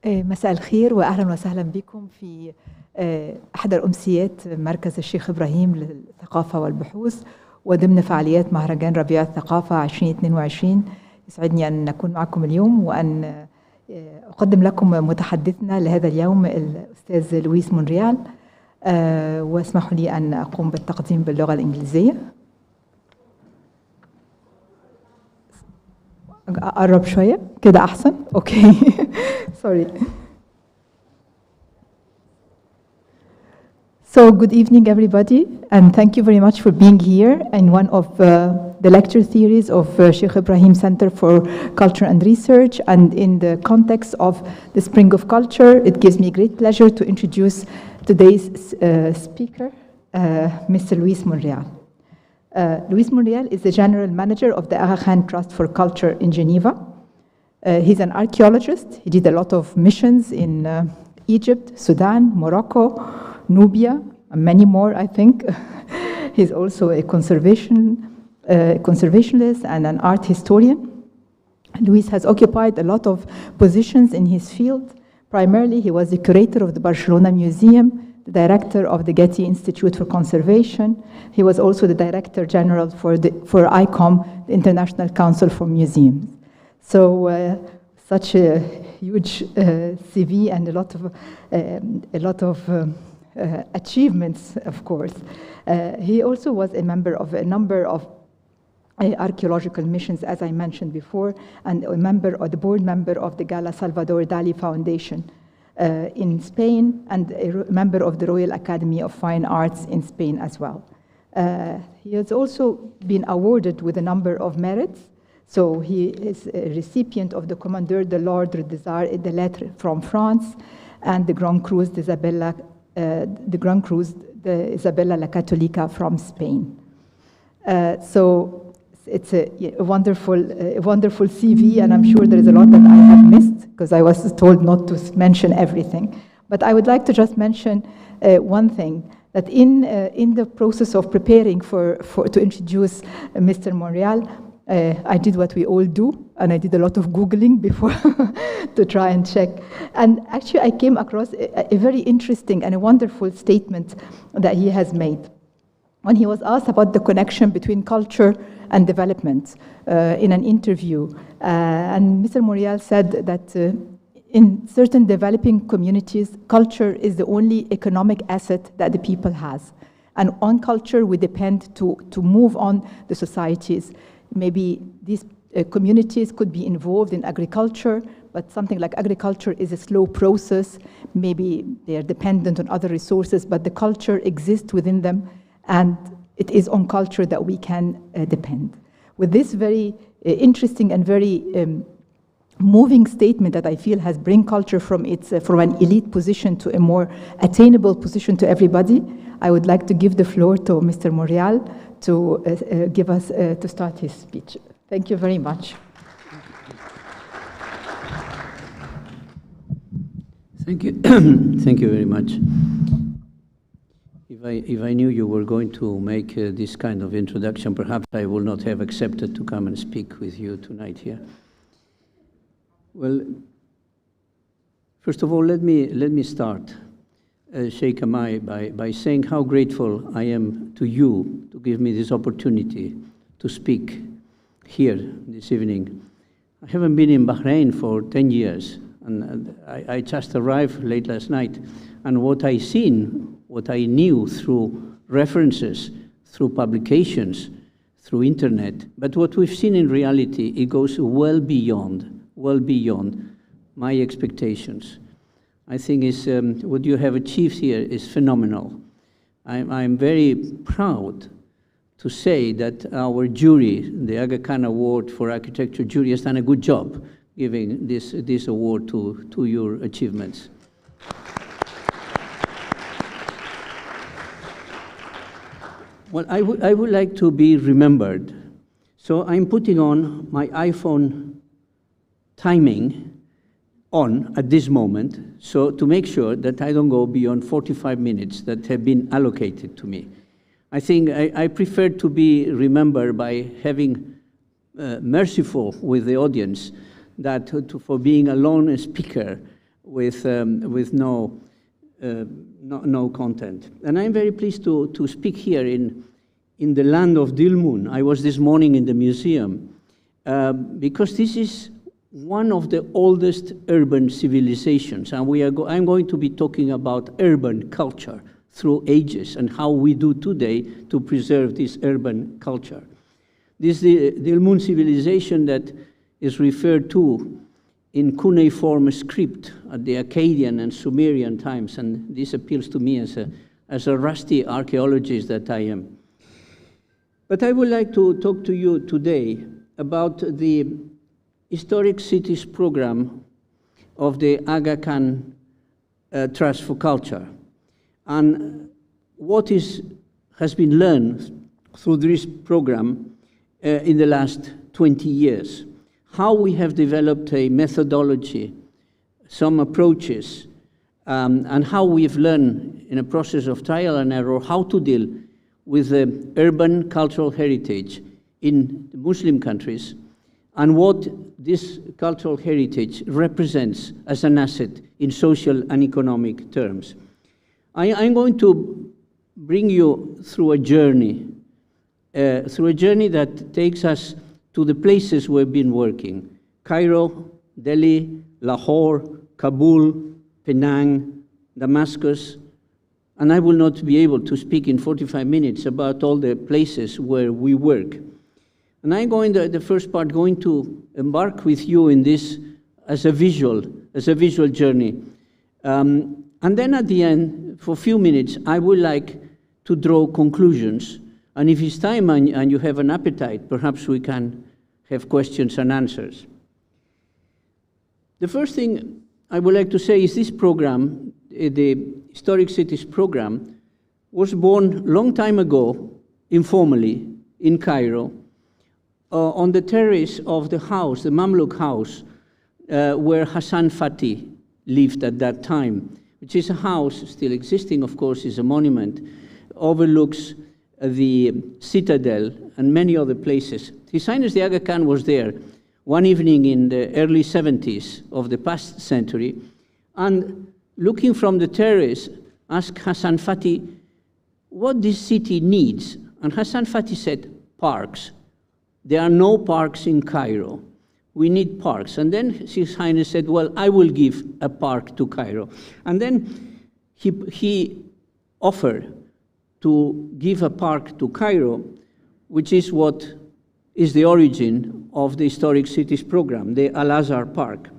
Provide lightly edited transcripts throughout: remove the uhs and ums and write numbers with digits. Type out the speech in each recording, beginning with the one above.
مساء الخير وأهلا وسهلا بكم في أحد أمسيات مركز الشيخ إبراهيم للثقافة والبحوث وضمن فعاليات مهرجان ربيع الثقافة 2022. يسعدني أن أكون معكم اليوم وأن أقدم لكم متحدثنا لهذا اليوم الأستاذ لويس مونريال، واسمحوا لي أن أقوم بالتقديم باللغة الإنجليزية. أقرب شوية كده أحسن؟ أوكي. Sorry. So good evening everybody, and thank you very much for being here in one of the lecture series of Sheikh Ibrahim Center for Culture and Research, and in the context of the Spring of Culture, it gives me great pleasure to introduce today's speaker, Mr. Luis Monreal. Luis Monreal is the General Manager of the Aga Khan Trust for Culture in Geneva. He's an archaeologist. He did a lot of missions in Egypt, Sudan, Morocco, Nubia, and many more, I think. He's also a conservationist and an art historian. Luis has occupied a lot of positions in his field. Primarily, he was the curator of the Barcelona Museum, the director of the Getty Institute for Conservation. He was also the director general for ICOM, the International Council for Museums. So such a huge CV and a lot of achievements, of course. He also was a member of a number of archaeological missions, as I mentioned before, and a member or the board member of the Gala Salvador Dali Foundation in Spain, and a member of the Royal Academy of Fine Arts in Spain as well. He has also been awarded with a number of merits. So he is a recipient of the Commandeur de l'Ordre des Arts et des Lettres from France, and the Grand Cruz d'Isabella La Católica from Spain. So it's a wonderful CV, and I'm sure there is a lot that I have missed because I was told not to mention everything. But I would like to just mention one thing, that in the process of preparing to introduce Mr. Monreal, I did what we all do, and I did a lot of Googling before to try and check. And actually, I came across a very interesting and a wonderful statement that he has made when he was asked about the connection between culture and development in an interview. And Mr. Monreal said that in certain developing communities, culture is the only economic asset that the people has. And on culture, we depend to move on the societies. Maybe these communities could be involved in agriculture, but something like agriculture is a slow process. Maybe they are dependent on other resources, but the culture exists within them, and it is on culture that we can depend. With this very interesting and very moving statement that I feel has bring culture from an elite position to a more attainable position to everybody, I would like to give the floor to Mr. Monreal to to start his speech. Thank you very much. Thank you. Thank you very much. If I knew you were going to make this kind of introduction, perhaps I would not have accepted to come and speak with you tonight here. Well, first of all, let me start, Sheikh Amai, by saying how grateful I am to you to give me this opportunity to speak here this evening. I haven't been in Bahrain for 10 years, and I just arrived late last night, and what I seen, what I knew through references, through publications, through internet, but what we've seen in reality, it goes well beyond my expectations. I think what you have achieved here is phenomenal. I'm very proud to say that our jury, the Aga Khan Award for Architecture jury, has done a good job giving this award to your achievements. Well, I would like to be remembered. So I'm putting on my iPhone timing on at this moment, so to make sure that I don't go beyond 45 minutes that have been allocated to me. I think I prefer to be remembered by having merciful with the audience, that for being a lone speaker with no content. And I'm very pleased to speak here in the land of Dilmun. I was this morning in the museum because this is one of the oldest urban civilizations, and I'm going to be talking about urban culture through ages and how we do today to preserve this urban culture. This is the Dilmun civilization that is referred to in cuneiform script at the Akkadian and Sumerian times, and this appeals to me as a rusty archaeologist that I am. But I would like to talk to you today about the Historic Cities program of the Aga Khan Trust for Culture, and what has been learned through this program in the last 20 years. How we have developed a methodology, some approaches, and how we've learned in a process of trial and error how to deal with the urban cultural heritage in the Muslim countries, and what this cultural heritage represents as an asset in social and economic terms. I'm going to bring you through a journey that takes us to the places we've been working: Cairo, Delhi, Lahore, Kabul, Penang, Damascus. And I will not be able to speak in 45 minutes about all the places where we work. And I'm going the first part going to embark with you in this as a visual journey. And then at the end, for a few minutes, I would like to draw conclusions. And if it's time and you have an appetite, perhaps we can have questions and answers. The first thing I would like to say is this program, the Historic Cities program, was born a long time ago, informally, in Cairo, on the terrace of the house, the Mamluk house, where Hassan Fatih lived at that time, which is a house still existing, of course, is a monument, overlooks the citadel and many other places. His Highness the Aga Khan was there one evening in the early 70s of the past century, and looking from the terrace, asked Hassan Fatih what this city needs. And Hassan Fatih said, parks. There are no parks in Cairo. We need parks. And then His Highness said, well, I will give a park to Cairo. And then he offered to give a park to Cairo, which is what is the origin of the Historic Cities program, the Al-Azhar Park.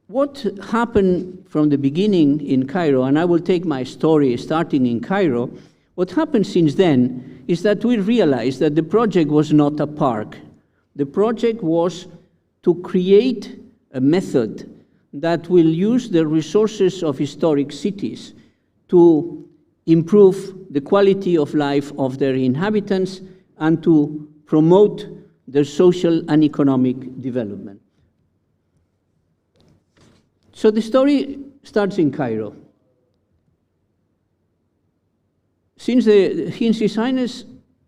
What happened from the beginning in Cairo, and I will take my story starting in Cairo, what happened since then is that we realized that the project was not a park. The project was to create a method that will use the resources of historic cities to improve the quality of life of their inhabitants and to promote their social and economic development. So the story starts in Cairo. Since His Highness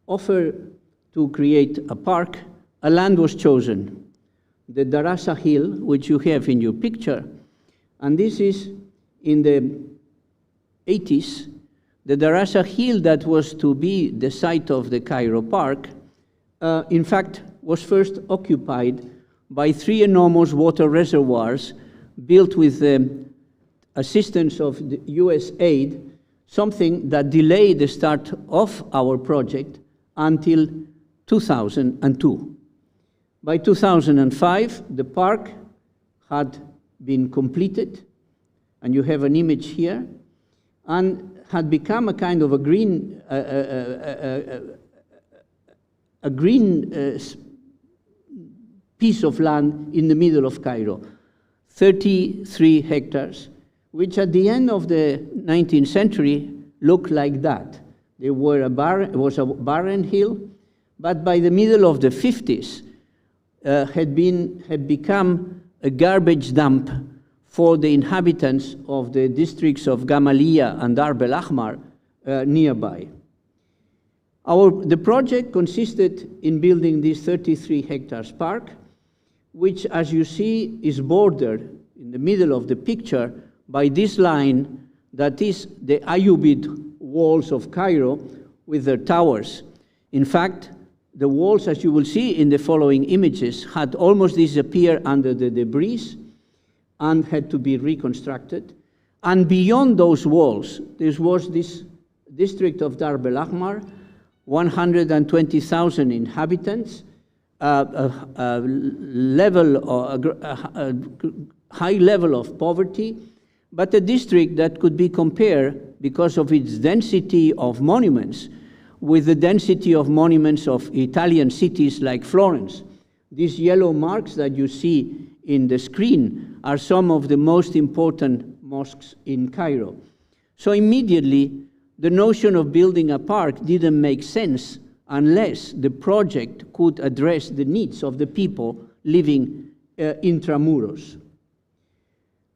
offered to create a park, a land was chosen, the Darasa Hill, which you have in your picture, and this is in the 80s. The Darasa Hill that was to be the site of the Cairo Park, in fact, was first occupied by 3 enormous water reservoirs built with the assistance of the US aid, something that delayed the start of our project until 2002. By 2005, the park had been completed, and you have an image here, and had become a kind of a green piece of land in the middle of Cairo, 33 hectares, which at the end of the 19th century looked like that. It was a barren hill, but by the middle of the 50s had become a garbage dump for the inhabitants of the districts of Gamaliya and Darb el Ahmar nearby. The project consisted in building this 33 hectares park, which, as you see, is bordered in in the middle of the picture by this line that is the Ayyubid walls of Cairo with their towers. In fact, the walls, as you will see in the following images, had almost disappeared under the debris and had to be reconstructed. And beyond those walls, there was this district of Darb el-Ahmar, 120,000 inhabitants, a high level of poverty, but a district that could be compared, because of its density of monuments, with the density of monuments of Italian cities like Florence. These yellow marks that you see in the screen are some of the most important mosques in Cairo. So immediately, the notion of building a park didn't make sense unless the project could address the needs of the people living intramuros.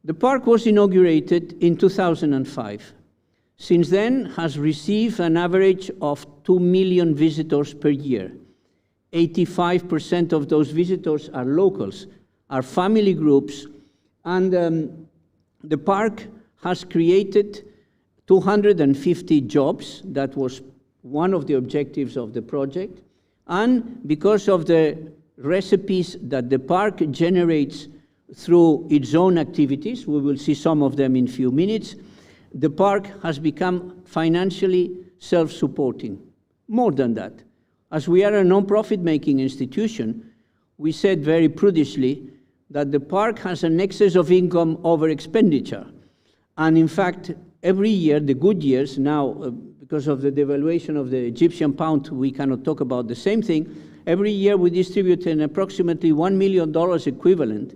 The park was inaugurated in 2005. Since then, has received an average of 2 million visitors per year. 85% of those visitors are locals, are family groups, and the park has created 250 jobs. That was one of the objectives of the project. And because of the recipes that the park generates through its own activities, we will see some of them in a few minutes, the park has become financially self-supporting. More than that, as we are a non-profit making institution, we said very prudently that the park has an excess of income over expenditure. And in fact, every year, the good years, now because of the devaluation of the Egyptian pound, we cannot talk about the same thing. Every year we distribute an approximately $1 million equivalent,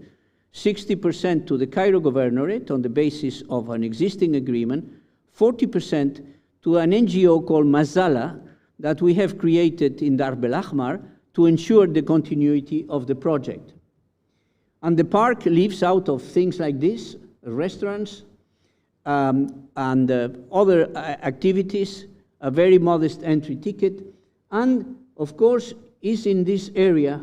60% to the Cairo Governorate on the basis of an existing agreement, 40% to an NGO called Mazala that we have created in Darb el-Ahmar to ensure the continuity of the project. And the park lives out of things like this, restaurants, and other activities, a very modest entry ticket, and of course is in this area.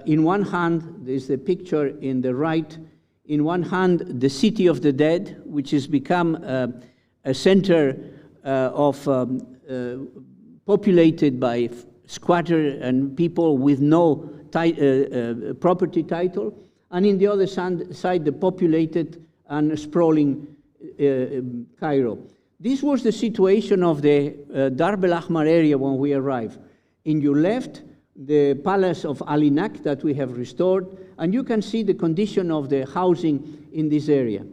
In one hand, there's the picture in the right, in one hand, the City of the Dead, which has become a center populated by squatters and people with no property title, and in the other side, the populated and sprawling Cairo. This was the situation of the Darb el-Ahmar area when we arrived. In your left, the palace of Alinak that we have restored, and you can see the condition of the housing in this area.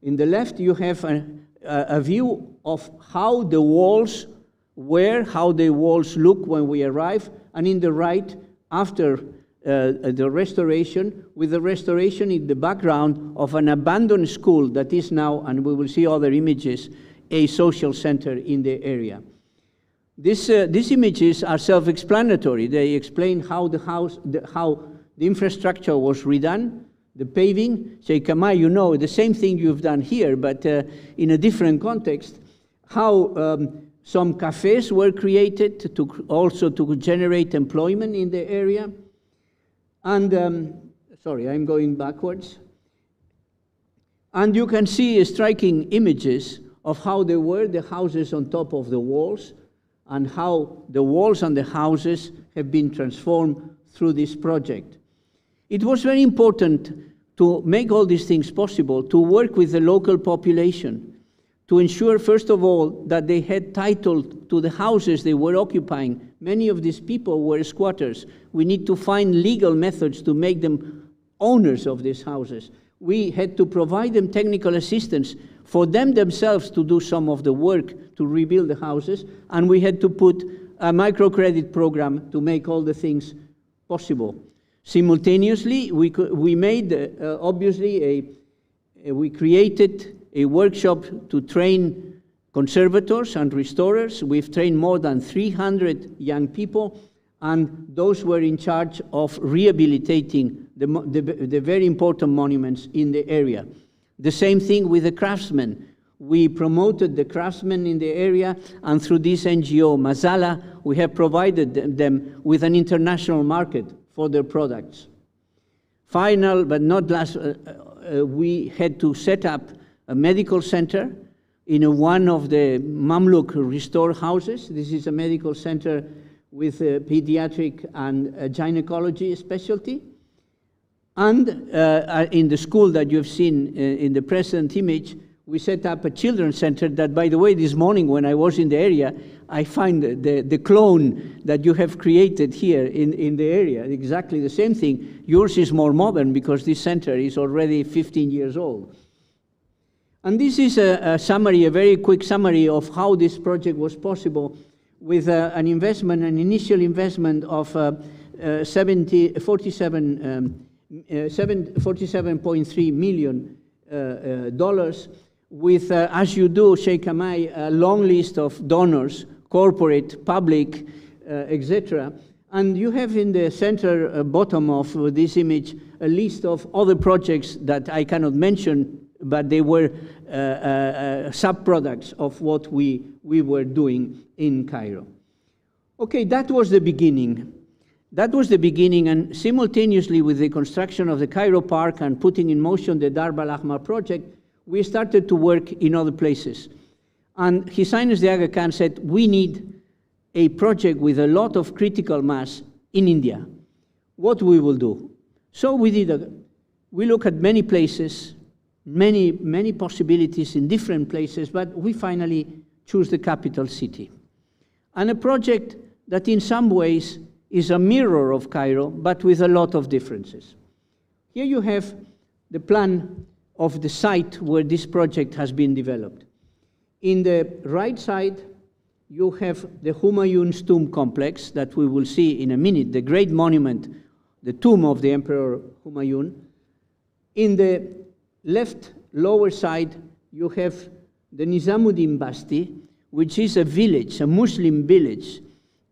In the left, you have a view of how the walls were, how the walls look when we arrive, and in the right, after the restoration, with the restoration in the background of an abandoned school that is now, and we will see other images, a social center in the area. These images are self-explanatory. They explain how the infrastructure was redone, the paving. Sheikh Kamal, you know, the same thing you've done here, but in a different context. How some cafes were created also to generate employment in the area. And, sorry, I'm going backwards. And you can see striking images of how there were the houses on top of the walls, and how the walls and the houses have been transformed through this project. It was very important to make all these things possible, to work with the local population, to ensure, first of all, that they had title to the houses they were occupying. Many of these people were squatters. We need to find legal methods to make them owners of these houses. We had to provide them technical assistance for them themselves to do some of the work to rebuild the houses, and we had to put a microcredit program to make all the things possible. Simultaneously, we made, obviously, we created a workshop to train conservators and restorers. We've trained more than 300 young people, and those were in charge of rehabilitating the very important monuments in the area. The same thing with the craftsmen. We promoted the craftsmen in the area, and through this NGO, Mazala, we have provided them with an international market for their products. Final, but not we had to set up a medical center in one of the Mamluk restored houses. This is a medical center with a pediatric and a gynecology specialty. And in the school that you've seen in the present image, we set up a children's center that, by the way, this morning when I was in the area, I find the clone that you have created here in the area, exactly the same thing. Yours is more modern because this center is already 15 years old. And this is a summary, a very quick summary of how this project was possible with an initial investment of $47.3 million with, as you do, Sheikh Kamai, a long list of donors, corporate, public, etc. And you have in the center bottom of this image a list of other projects that I cannot mention, but they were sub-products of what we were doing in Cairo. Okay, that was the beginning. That was the beginning, and simultaneously with the construction of the Cairo Park and putting in motion the Darb al-Ahmar project, we started to work in other places. And His Highness the Aga Khan said, we need a project with a lot of critical mass in India. What we will do? So we look at many places, many possibilities in different places, but we finally choose the capital city. And a project that in some ways is a mirror of Cairo, but with a lot of differences. Here you have the plan of the site where this project has been developed. In the right side, you have the Humayuns tomb complex that we will see in a minute, the great monument, the tomb of the Emperor Humayun. In the left lower side, you have the Nizamuddin Basti, which is a village, a Muslim village,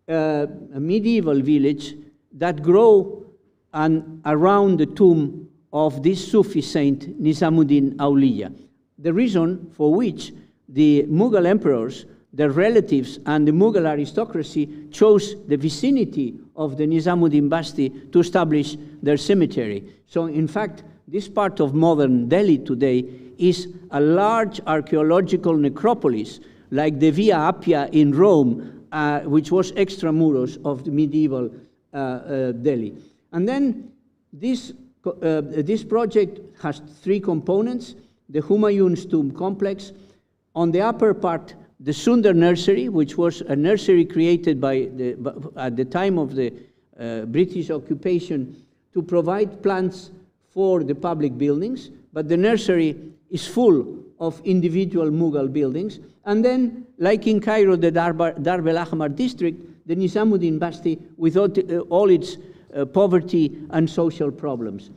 a medieval village that grew around the tomb of this Sufi saint, Nizamuddin Awliya. The reason for which the Mughal emperors, their relatives, and the Mughal aristocracy chose the vicinity of the Nizamuddin Basti to establish their cemetery. So in fact, this part of modern Delhi today is a large archaeological necropolis, like the Via Appia in Rome, which was extramuros of the medieval Delhi. And then this project has three components: the Humayun's tomb complex, on the upper part, the Sundar nursery, which was a nursery created at the time of the British occupation to provide plants for the public buildings, but the nursery is full of individual Mughal buildings. And then, like in Cairo, the Darb al-Ahmar district, the Nizamuddin Basti, with all its poverty and social problems.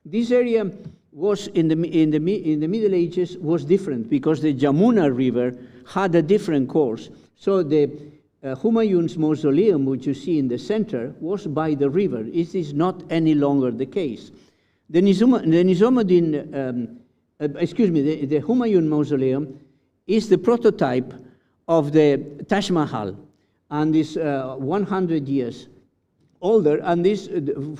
This area was, in the Middle Ages, was different because the Jamuna River had a different course. So the Humayun's mausoleum, which you see in the center, was by the river. It is not any longer the case. The Humayun mausoleum is the prototype of the Taj Mahal, and is 100 years older. And this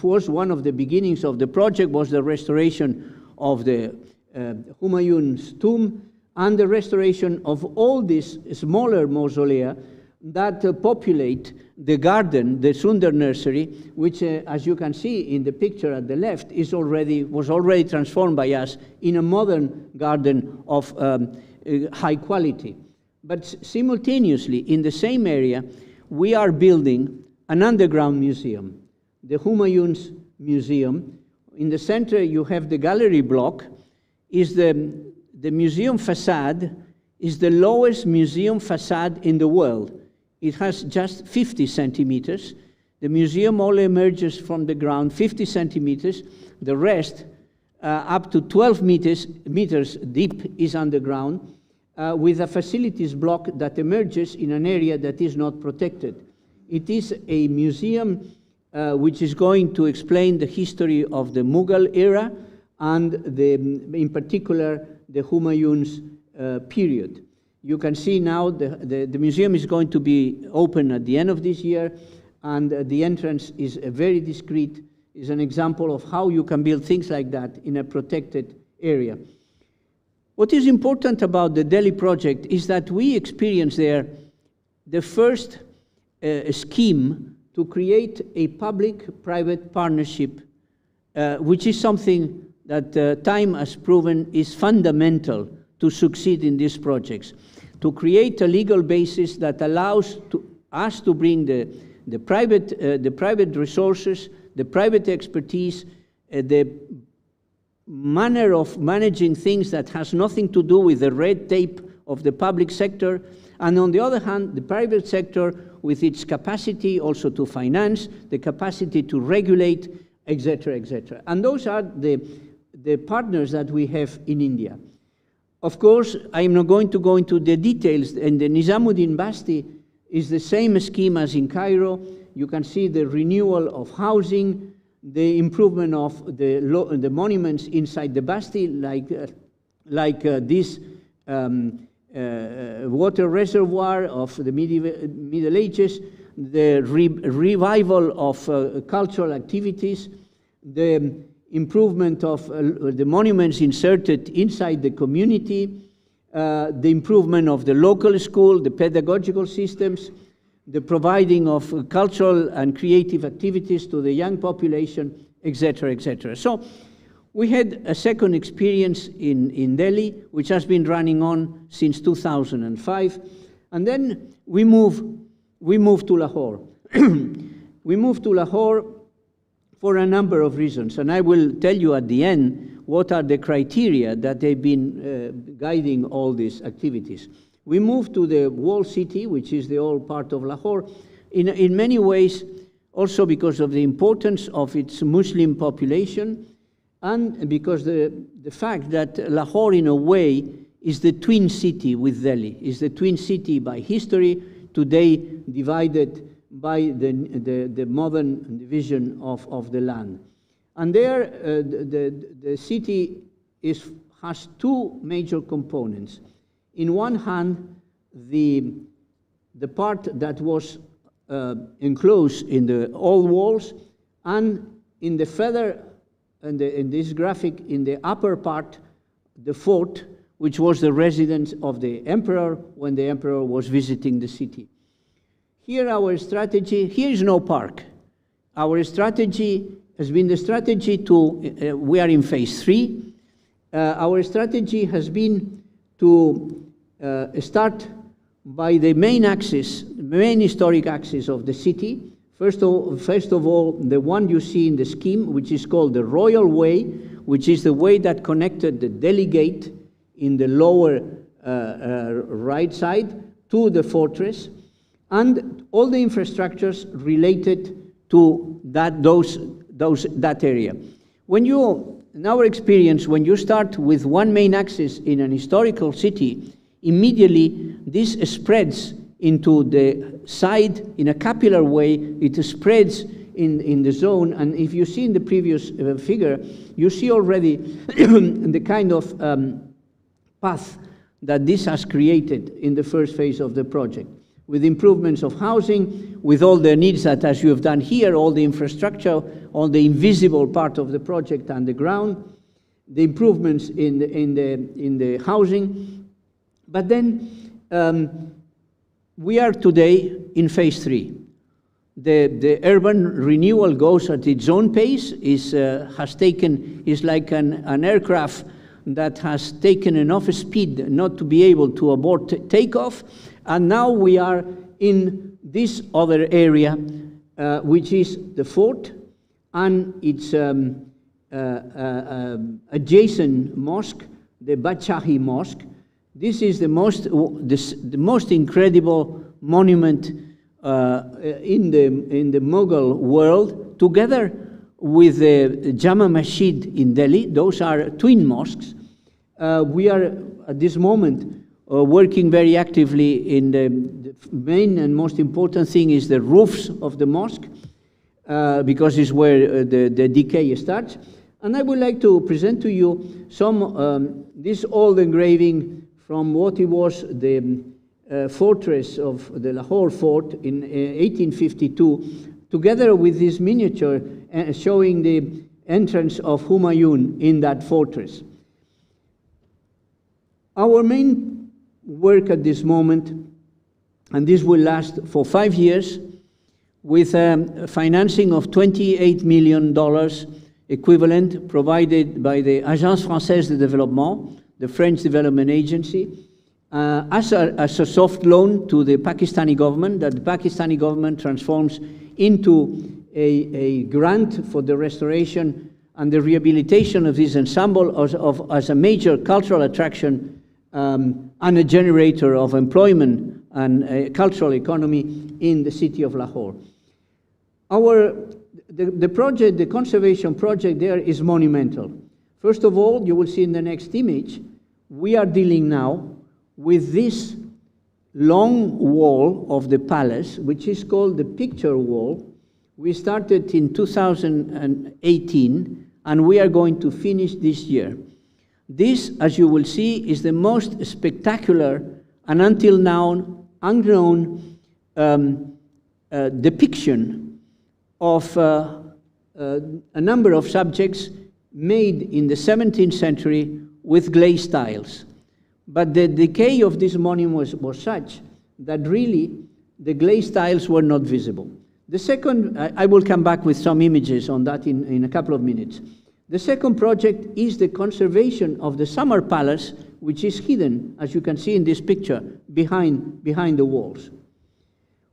was one of the beginnings of the project, was the restoration of the Humayun's tomb and the restoration of all these smaller mausolea that populate the garden, the Sundar nursery, which, as you can see in the picture at the left, was already transformed by us in a modern garden of high quality. But simultaneously, in the same area, we are building an underground museum, the Humayun's Museum. In the center, you have the gallery block. The museum facade is the lowest museum facade in the world. It has just 50 centimeters. The museum only emerges from the ground 50 centimeters. The rest, up to 12 meters deep, is underground, with a facilities block that emerges in an area that is not protected. It is a museum which is going to explain the history of the Mughal era and in particular the Humayun's period. You can see now the museum is going to be open at the end of this year, and the entrance is very discreet, is an example of how you can build things like that in a protected area. What is important about the Delhi project is that we experienced there the first scheme to create a public-private partnership, which is something that time has proven is fundamental to succeed in these projects. To create a legal basis that allows us to bring the private resources, the private expertise, the manner of managing things that has nothing to do with the red tape of the public sector, and on the other hand, the private sector with its capacity also to finance, the capacity to regulate, etc., etc. And those are the partners that we have in India. Of course, I'm not going to go into the details, and the Nizamuddin Basti is the same scheme as in Cairo. You can see the renewal of housing, the improvement of the monuments inside the Basti, like this water reservoir of the Middle Ages, the revival of cultural activities, the improvement of the monuments inserted inside the community, the improvement of the local school, the pedagogical systems, the providing of cultural and creative activities to the young population, etc., etc. So we had a second experience in Delhi, which has been running on since 2005, and then we moved to Lahore. We moved to Lahore for a number of reasons, and I will tell you at the end what are the criteria that they've been guiding all these activities. We moved to the walled city, which is the old part of Lahore, in many ways also because of the importance of its Muslim population, and because the fact that Lahore, in a way, is the twin city with Delhi, is the twin city by history, today divided by the modern division of the land. And there, the city has two major components. In one hand, the part that was enclosed in the old walls, and in the further, in this graphic, in the upper part, the fort, which was the residence of the emperor when the emperor was visiting the city. Here our strategy, here is no park. Our strategy has been the strategy to, we are in phase 3. Our strategy has been to start by the main axis, main historic axis of the city. First of all, the one you see in the scheme, which is called the Royal Way, which is the way that connected the Delhi Gate in the lower right side to the fortress, and all the infrastructures related to that area. When you, in our experience, when you start with one main axis in an historical city, immediately this spreads into the side in a capillary way. It spreads in the zone, and if you see in the previous figure, you see already the kind of path that this has created in the first phase of the project, with improvements of housing, with all the needs that, as you have done here, all the infrastructure, all the invisible part of the project underground, the improvements in the housing. But then we are today in phase 3. The urban renewal goes at its own pace, is like an aircraft that has taken enough speed not to be able to abort takeoff, and now we are in this other area, which is the fort and its adjacent mosque, the Badshahi Mosque. This is the most incredible monument in the Mughal world, together with the Jama Masjid in Delhi. Those are twin mosques. We are at this moment working very actively in the main and most important thing is the roofs of the mosque, because it's where the decay starts. And I would like to present to you some this old engraving from what it was the fortress of the Lahore fort in 1852, together with this miniature showing the entrance of Humayun in that fortress. Our main work at this moment, and this will last for 5 years, with financing of $28 million equivalent provided by the Agence Française de Développement, the French development agency, as a soft loan to the Pakistani government, that the Pakistani government transforms into a grant for the restoration and the rehabilitation of this ensemble as a major cultural attraction and a generator of employment and a cultural economy in the city of Lahore. The project, the conservation project there is monumental. First of all, you will see in the next image, we are dealing now with this long wall of the palace, which is called the picture wall. We started in 2018, and we are going to finish this year. This, as you will see, is the most spectacular and until now unknown depiction of a number of subjects made in the 17th century with glazed tiles. But the decay of this monument was such that really the glazed tiles were not visible. The second, I will come back with some images on that in a couple of minutes. The second project is the conservation of the summer palace, which is hidden, as you can see in this picture, behind the walls.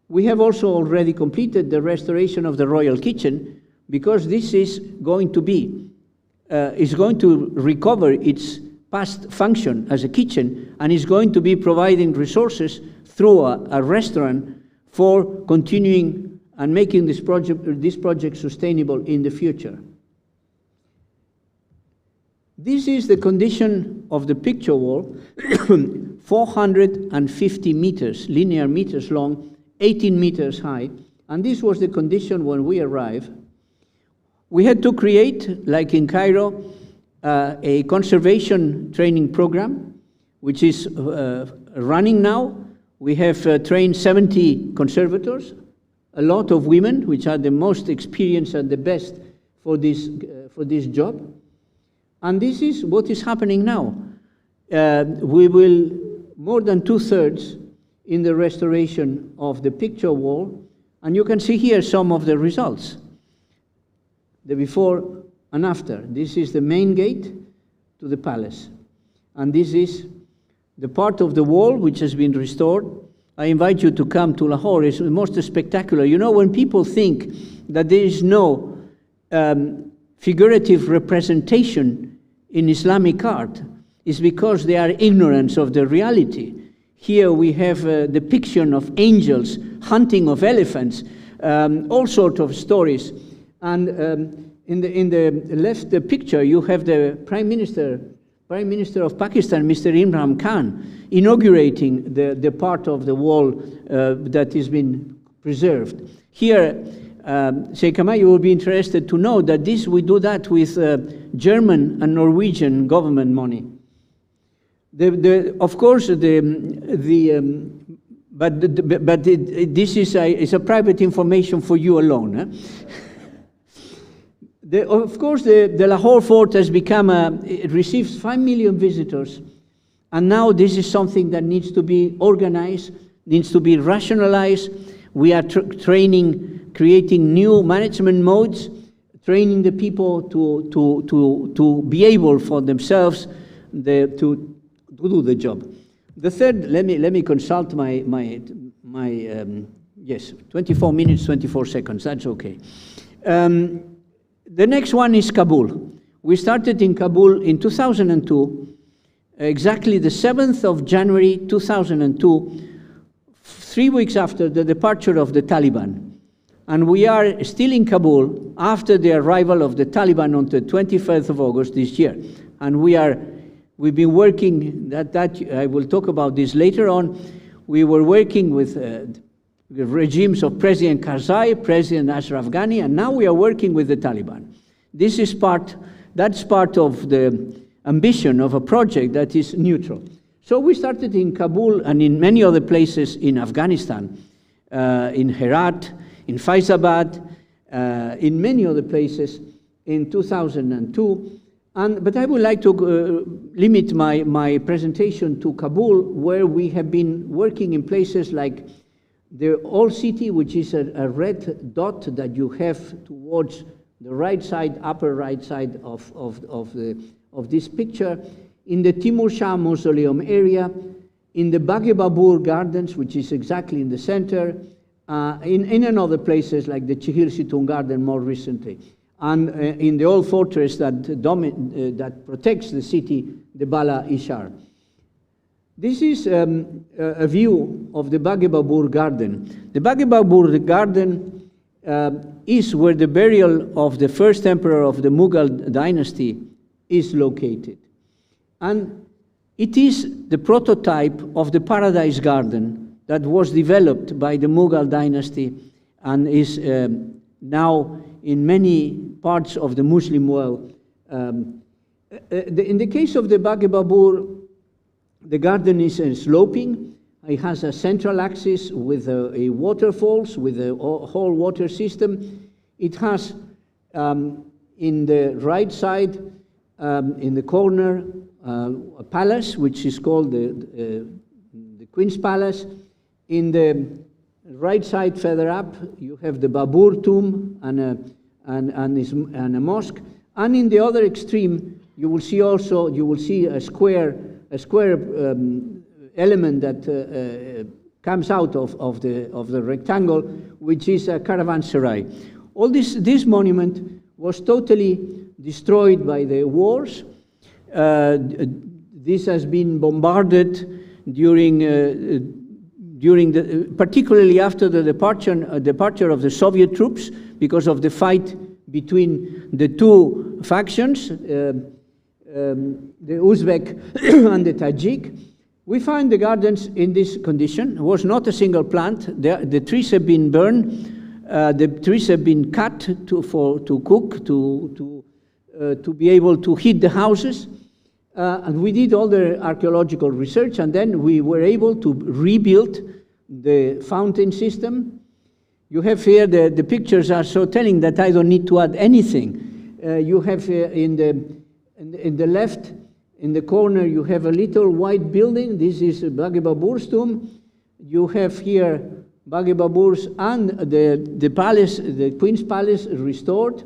We have also already completed the restoration of the royal kitchen, because this is going to recover its past function as a kitchen, and is going to be providing resources through a restaurant for continuing and making this project sustainable in the future. This is the condition of the picture wall, 450 meters, linear meters long, 18 meters high, and this was the condition when we arrived. We had to create, like in Cairo, a conservation training program, which is running now. We have trained 70 conservators, a lot of women, which are the most experienced and the best for this job. And this is what is happening now. We will, more than 2/3 in the restoration of the picture wall, and you can see here some of the results, the before and after. This is the main gate to the palace, and this is the part of the wall which has been restored. I invite you to come to Lahore. It's the most spectacular. You know, when people think that there is no figurative representation in Islamic art, it's because they are ignorant of the reality. Here we have a depiction of angels, hunting of elephants, all sorts of stories. And in the left picture, you have the Prime Minister of Pakistan, Mr. Imran Khan, inaugurating the part of the wall that has been preserved. Here, Sheikh Kamal, you will be interested to know that we do that with German and Norwegian government money. Of course, this is a private information for you alone. Of course, the Lahore fort has become it receives 5 million visitors, and now this is something that needs to be organized, needs to be rationalized. We are creating new management modes, training the people to be able for themselves to do the job. The third, let me consult yes, 24 minutes, 24 seconds, that's okay. The next one is Kabul. We started in Kabul in 2002, exactly the 7th of January 2002, 3 weeks after the departure of the Taliban. And we are still in Kabul after the arrival of the Taliban on the 21st of August this year. And we've been working, I will talk about this later on. We were working with the regimes of President Karzai, President Ashraf Ghani, and now we are working with the Taliban. That's part of the ambition of a project that is neutral. So we started in Kabul and in many other places in Afghanistan, in Herat, in Faizabad, in many other places in 2002. But I would like to limit my presentation to Kabul, where we have been working in places like the old city, which is a red dot that you have towards the right side, upper right side of this picture, in the Timur Shah Mausoleum area, in the Baghe Babur Gardens, which is exactly in the center, in another places like the Chihilsitun Garden more recently, and in the old fortress that protects the city, the Bala Ishar. This is a view of the Baghe Babur Garden. The Baghe Babur Garden is where the burial of the first emperor of the Mughal dynasty is located. And it is the prototype of the Paradise Garden that was developed by the Mughal dynasty and is now in many parts of the Muslim world. In the case of the Baghe Babur, the garden is sloping. It has a central axis with a waterfalls, with a whole water system. It has, in the right side, in the corner, a palace, which is called the Queen's Palace. In the right side, further up, you have the Babur tomb and a mosque. And in the other extreme, you will see also a square element that comes out of the rectangle, which is a caravanserai. All this monument was totally destroyed by the wars. This has been bombarded particularly after the departure of the Soviet troops, because of the fight between the two factions, the Uzbek and the Tajik. We find the gardens in this condition. There was not a single plant. The trees have been burned. The trees have been cut to cook, to be able to heat the houses. And we did all the archaeological research, and then we were able to rebuild the fountain system. You have here, the pictures are so telling that I don't need to add anything. You have in the left, in the corner, you have a little white building. This is Baghe Babur's tomb. You have here Baghe Babur's and the palace, the Queen's Palace, restored.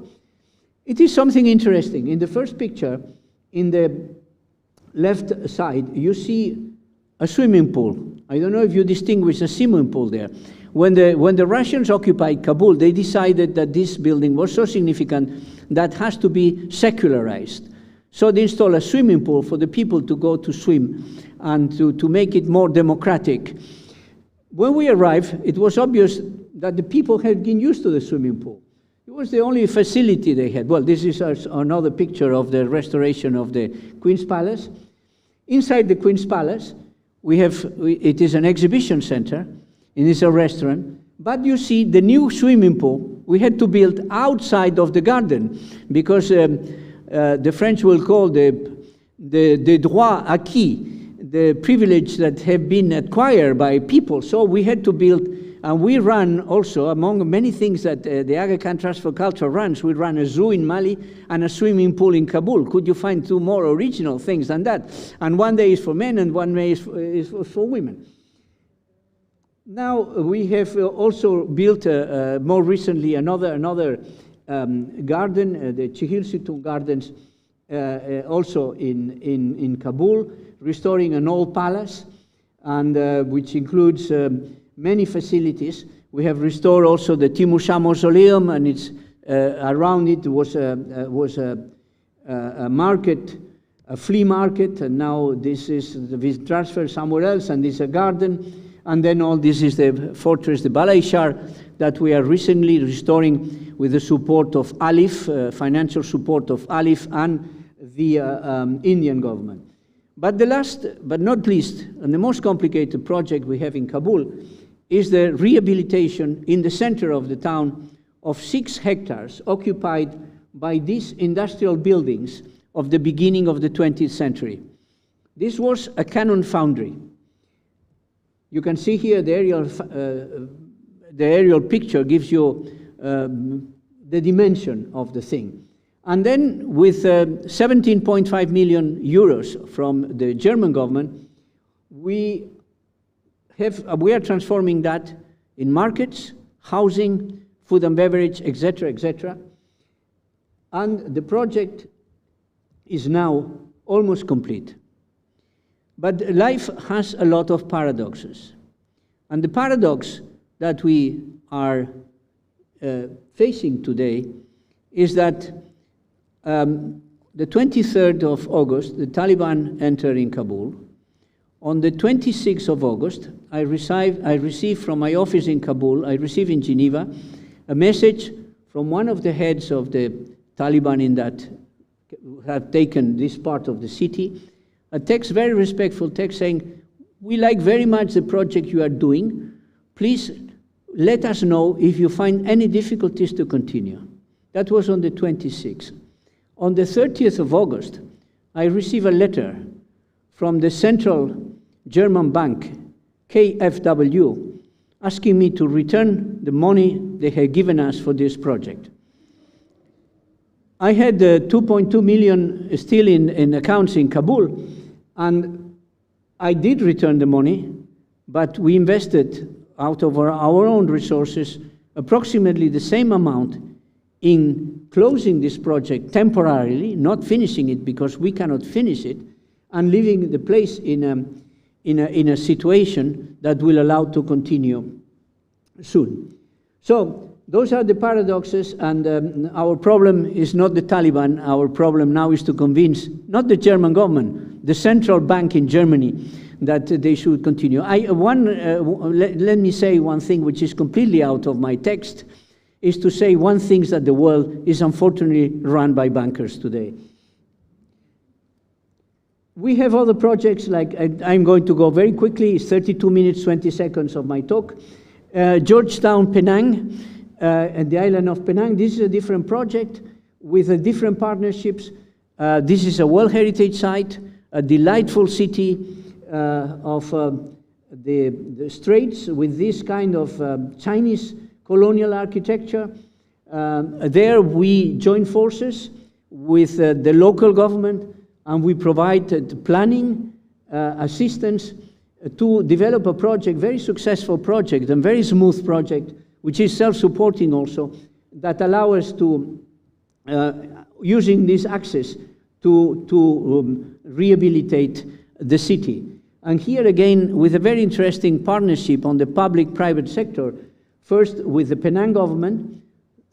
It is something interesting. In the first picture, in the left side, you see a swimming pool. I don't know if you distinguish a swimming pool there. When the Russians occupied Kabul, they decided that this building was so significant that has to be secularized. So they installed a swimming pool for the people to go to swim and to make it more democratic. When we arrived, it was obvious that the people had been used to the swimming pool. It was the only facility they had. Well, this is another picture of the restoration of the Queen's Palace. Inside the Queen's Palace, it is an exhibition center, and it's a restaurant. But you see, the new swimming pool, we had to build outside of the garden, because the French will call the droit acquis, the privilege that have been acquired by people. So we had to build, and we run also, among many things that the Aga Khan Trust for Culture runs, we run a zoo in Mali and a swimming pool in Kabul. Could you find two more original things than that? And one day is for men and one day is for women. Now we have also built more recently another garden, the Chihilsitun Gardens, also in Kabul, restoring an old palace, and which includes many facilities. We have restored also the Timur Shah Mausoleum, and it's around it was a market, a flea market, and now this is transferred somewhere else, and this is a garden. And then all this is the fortress, the Bala Ishar, that we are recently restoring with the support of Alif, financial support of Alif and the Indian government. But the last, but not least, and the most complicated project we have in Kabul is the rehabilitation in the center of the town of 6 hectares occupied by these industrial buildings of the beginning of the 20th century. This was a cannon foundry. You can see here the aerial picture gives you the dimension of the thing. And then with 17.5 million euros from the German government, we are transforming that in markets, housing, food and beverage, etc., etc. And the project is now almost complete. But life has a lot of paradoxes. And the paradox that we are facing today is that the 23rd of August, the Taliban enter in Kabul. On the 26th of August, I received from my office in Kabul, I received in Geneva, a message from one of the heads of the Taliban in that have taken this part of the city, a text, very respectful text saying, we like very much the project you are doing. Please let us know if you find any difficulties to continue. That was on the 26th. On the 30th of August, I received a letter from the central German bank, KfW, asking me to return the money they had given us for this project. I had 2.2 million still in accounts in Kabul, and I did return the money, but we invested out of our own resources approximately the same amount in closing this project temporarily, not finishing it because we cannot finish it, and leaving the place in a situation that will allow to continue soon. So those are the paradoxes, and our problem is not the Taliban. Our problem now is to convince not the German government, the central bank in Germany, that they should continue. Let me say one thing which is completely out of my text, is to say one thing, that the world is unfortunately run by bankers today. We have other projects, like I'm going to go very quickly, it's 32 minutes, 20 seconds of my talk. Georgetown, Penang, and the island of Penang. This is a different project with different partnerships. This is a World Heritage Site, a delightful city of the Straits with this kind of Chinese colonial architecture. There we join forces with the local government, and we provide planning assistance to develop a project, very successful project, and very smooth project, which is self-supporting also, that allow us to, using this access, to rehabilitate the city. And here again, with a very interesting partnership on the public-private sector, first with the Penang government,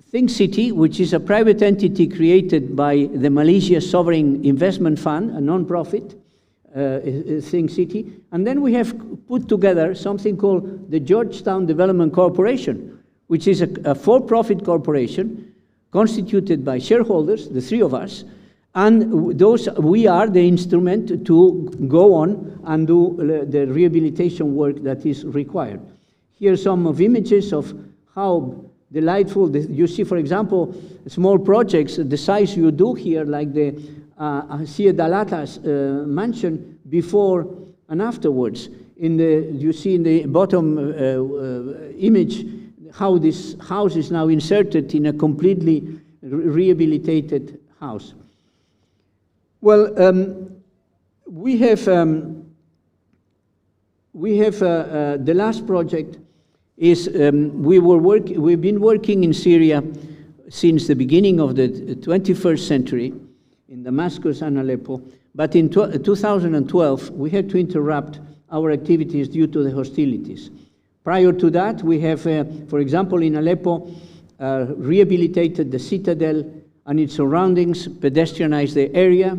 Think City, which is a private entity created by the Malaysia Sovereign Investment Fund, a non-profit, Think City. And then we have put together something called the Georgetown Development Corporation, which is a for-profit corporation constituted by shareholders, the three of us, and we are the instrument to go on and do the rehabilitation work that is required. Here are some of images of how delightful, you see, for example, small projects, the size you do here, like the Sir Dalata's mansion before and afterwards. You see in the bottom image how this house is now inserted in a completely rehabilitated house. Well, we have the last project is we've been working in Syria since the beginning of the 21st century in Damascus and Aleppo, but in 2012 we had to interrupt our activities due to the hostilities. Prior to that, we have, for example, in Aleppo, rehabilitated the citadel and its surroundings, pedestrianized the area.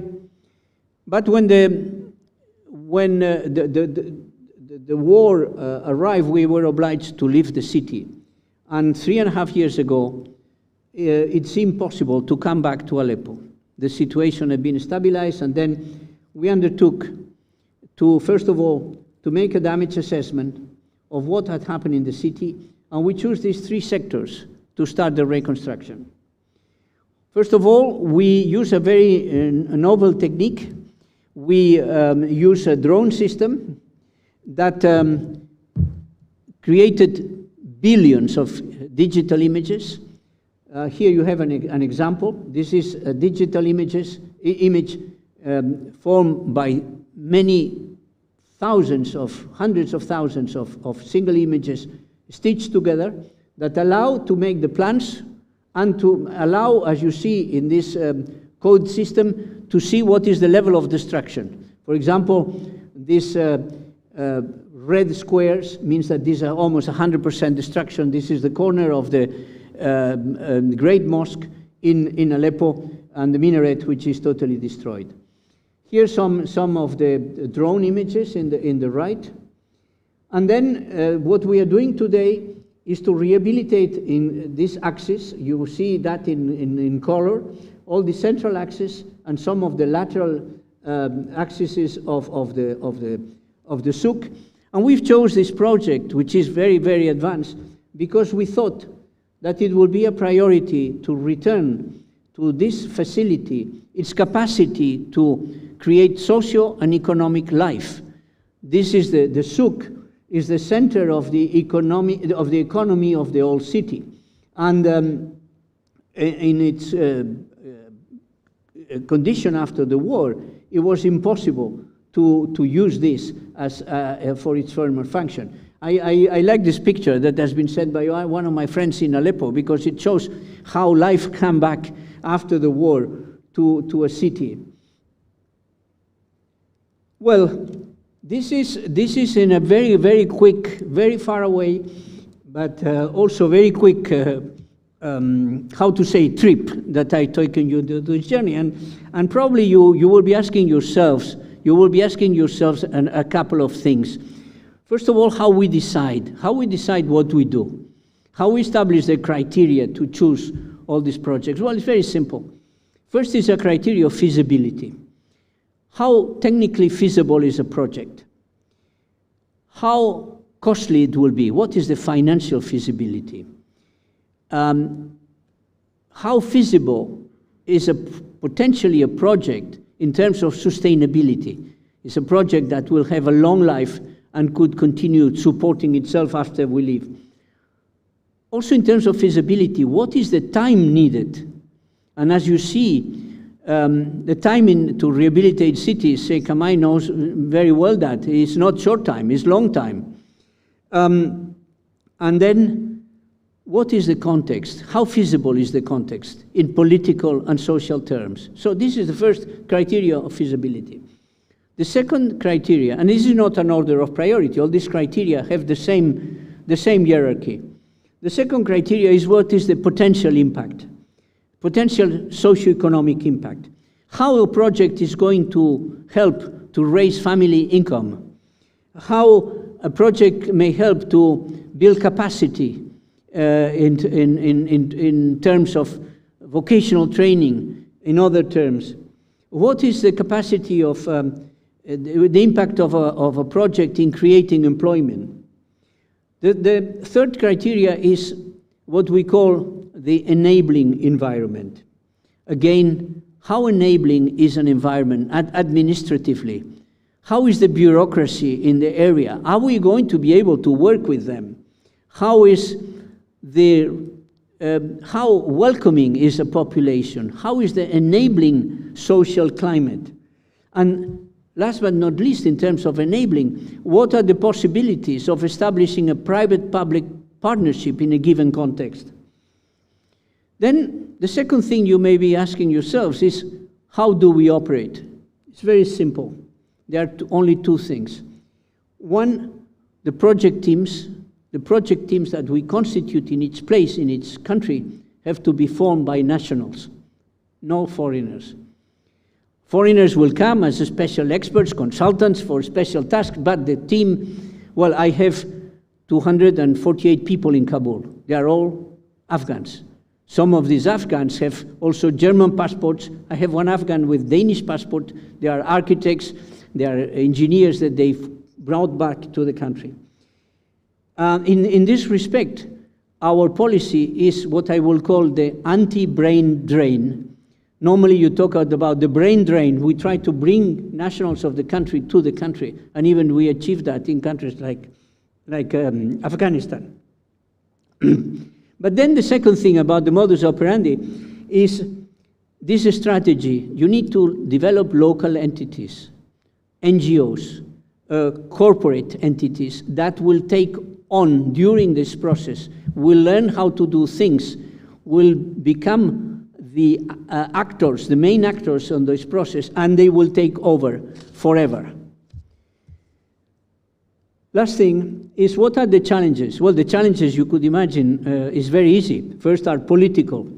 But when the war arrived, we were obliged to leave the city. And 3.5 years ago, it seemed possible to come back to Aleppo. The situation had been stabilized, and then we undertook to, first of all, to make a damage assessment of what had happened in the city, and we chose these three sectors to start the reconstruction. First of all, we use a very novel technique. We use a drone system that created billions of digital images, Here you have an example. This is a digital image formed by many hundreds of thousands of single images stitched together that allow to make the plans and to allow, as you see in this code system, to see what is the level of destruction. For example, this red squares means that these are almost 100% destruction. This is the corner of the Great Mosque in Aleppo, and the minaret, which is totally destroyed. Here's some of the drone images in the right. And then what we are doing today is to rehabilitate in this axis. You see that in color, all the central axis and some of the lateral axes of the souk. And we've chose this project, which is very, very advanced, because we thought that it would be a priority to return to this facility its capacity to create socio and economic life. This is the souk is the center of the economy of the old city, and in its condition after the war, it was impossible to use this as for its former function. I like this picture that has been sent by one of my friends in Aleppo, because it shows how life came back after the war to a city. Well, this is in a very, very quick, very far away, but also very quick, how to say, trip that I taken you to this journey. And probably you will be asking yourselves, a couple of things. First of all, how we decide what we do, how we establish the criteria to choose all these projects. Well, it's very simple. First is a criteria of feasibility. How technically feasible is a project? How costly it will be? What is the financial feasibility? How feasible is potentially a project in terms of sustainability? It's a project that will have a long life and could continue supporting itself after we leave. Also, in terms of feasibility, what is the time needed? And as you see, the time to rehabilitate cities, Sheikh Kamai knows very well that it's not short time, it's long time. And then, what is the context? How feasible is the context in political and social terms? So this is the first criteria of feasibility. The second criteria, and this is not an order of priority, all these criteria have the same hierarchy. The second criteria is what is the potential impact, potential socio-economic impact. How a project is going to help to raise family income, how a project may help to build capacity in terms of vocational training, in other terms. What is the capacity of the impact of a project in creating employment? The third criteria is what we call the enabling environment. Again, how enabling is an environment administratively? How is the bureaucracy in the area? Are we going to be able to work with them? How welcoming is a population? How is the enabling social climate? And last but not least, in terms of enabling, what are the possibilities of establishing a private-public partnership in a given context? Then the second thing you may be asking yourselves is, how do we operate? It's very simple. There are only two things. One, the project teams that we constitute in each place, in each country, have to be formed by nationals, no foreigners. Foreigners will come as special experts, consultants for special tasks, but the team, well, I have 248 people in Kabul. They are all Afghans. Some of these Afghans have also German passports. I have one Afghan with Danish passport. They are architects, they are engineers that they've brought back to the country. In this respect, our policy is what I will call the anti-brain drain. Normally you talk about the brain drain. We try to bring nationals of the country to the country, and even we achieve that in countries like Afghanistan. But then the second thing about the modus operandi is this strategy. You need to develop local entities, NGOs, corporate entities that will take on during this process, will learn how to do things, will become the actors, the main actors on this process, and they will take over forever. Last thing is, what are the challenges? Well, the challenges you could imagine is very easy. First are political.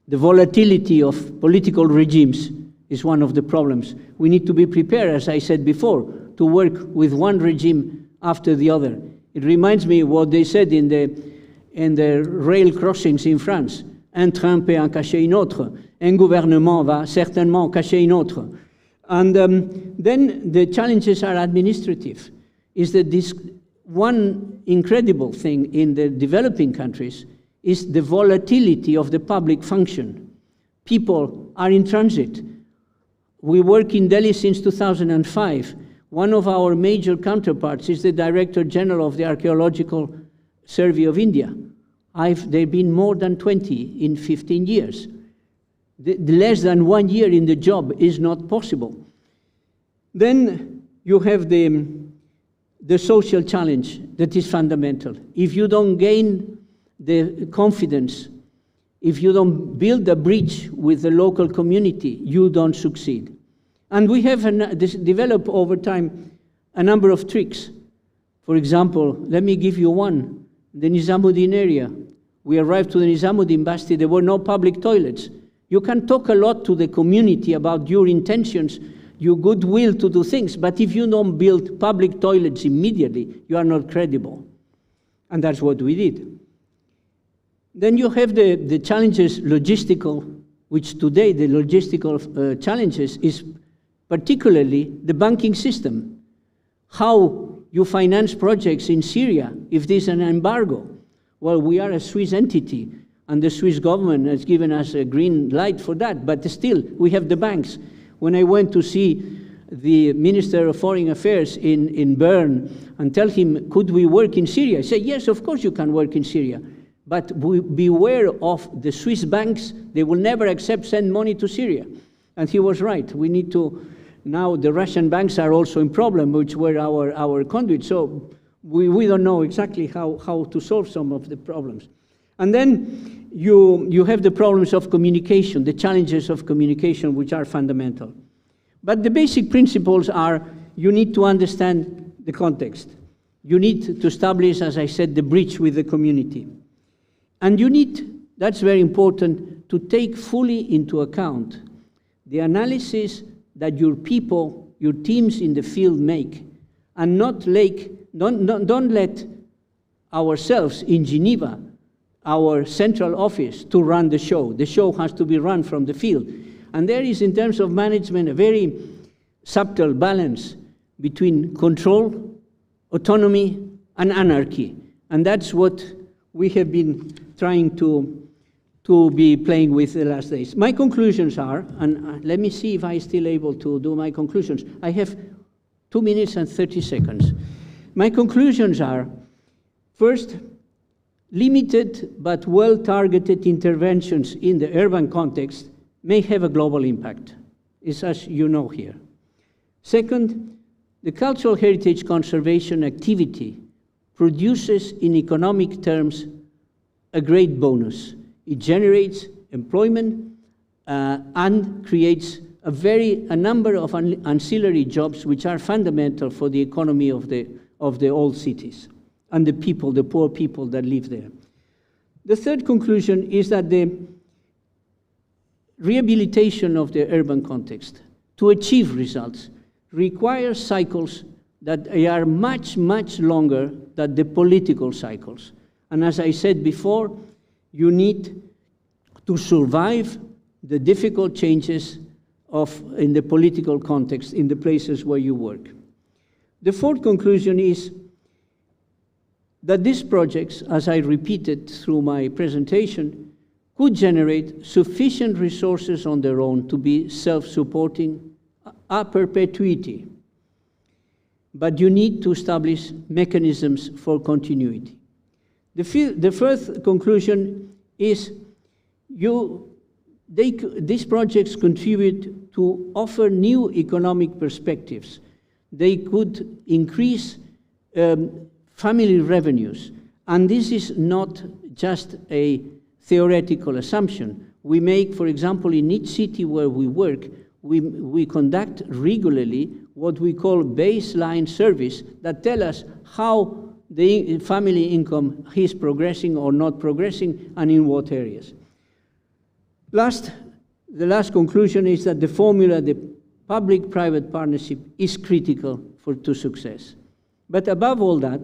The volatility of political regimes is one of the problems. We need to be prepared, as I said before, to work with one regime after the other. It reminds me of what they said in the rail crossings in France. Un train peut en cacher une autre. Un gouvernement va certainement en cacher une autre. And then the challenges are administrative. Is that this one incredible thing in the developing countries is the volatility of the public function. People are in transit. We work in Delhi since 2005. One of our major counterparts is the Director General of the Archaeological Survey of India. There have been more than 20 in 15 years. The less than 1 year in the job is not possible. Then you have the social challenge that is fundamental. If you don't gain the confidence, if you don't build a bridge with the local community, you don't succeed. And we have developed over time a number of tricks. For example, let me give you one. The Nizamuddin area. We arrived to the Nizamuddin Basti, there were no public toilets. You can talk a lot to the community about your intentions, your goodwill to do things, but if you don't build public toilets immediately, you are not credible. And that's what we did. Then you have the challenges logistical, which today the logistical challenges is particularly the banking system. How you finance projects in Syria if there's an embargo. Well, we are a Swiss entity, and the Swiss government has given us a green light for that, but still, we have the banks. When I went to see the Minister of Foreign Affairs in Bern and tell him, could we work in Syria? He said, yes, of course you can work in Syria, but beware of the Swiss banks. They will never send money to Syria. And he was right. We need to, now the Russian banks are also in problem, which were our conduit. So we don't know exactly how to solve some of the problems. And then you have the problems of communication, the challenges of communication, which are fundamental. But the basic principles are, you need to understand the context. You need to establish, as I said, the bridge with the community. And you need, that's very important, to take fully into account the analysis that your people, your teams in the field make, and don't let ourselves in Geneva, our central office, to run the show. The show has to be run from the field. And there is, in terms of management, a very subtle balance between control, autonomy, and anarchy. And that's what we have been trying to be playing with the last days. My conclusions are, and let me see if I'm still able to do my conclusions. I have 2 minutes and 30 seconds. My conclusions are, first, limited but well-targeted interventions in the urban context may have a global impact, as you know here. Second, the cultural heritage conservation activity produces, in economic terms, a great bonus. It generates employment and creates a number of ancillary jobs which are fundamental for the economy of the old cities and the people, the poor people that live there. The third conclusion is that the rehabilitation of the urban context to achieve results requires cycles that are much, much longer than the political cycles. And as I said before, you need to survive the difficult changes in the political context in the places where you work. The fourth conclusion is that these projects, as I repeated through my presentation, could generate sufficient resources on their own to be self-supporting a perpetuity. But you need to establish mechanisms for continuity. The first conclusion is these projects contribute to offer new economic perspectives. They could increase family revenues. And this is not just a theoretical assumption. We make, for example, in each city where we work, we conduct regularly what we call baseline surveys that tell us how the family income is progressing or not progressing, and in what areas. The last conclusion is that the formula, the public-private partnership, is critical to success. But above all that,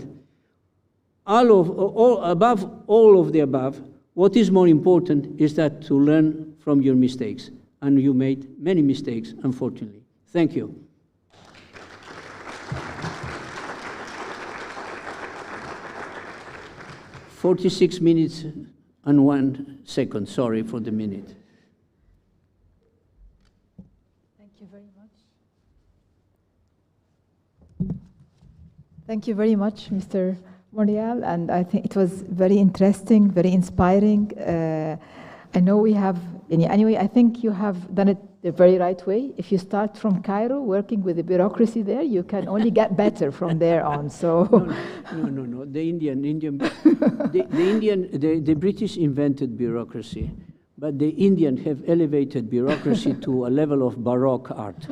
above all of the above, what is more important is that to learn from your mistakes. And you made many mistakes, unfortunately. Thank you. "46 minutes and 1 second. Sorry for the minute." Thank you very much. Thank you very much, Mr. Morial, and I think it was very interesting, very inspiring. I know we have, anyway, I think you have done it the very right way. If you start from Cairo, working with the bureaucracy there, you can only get better from there on. So no. The British invented bureaucracy, but the Indians have elevated bureaucracy to a level of Baroque art.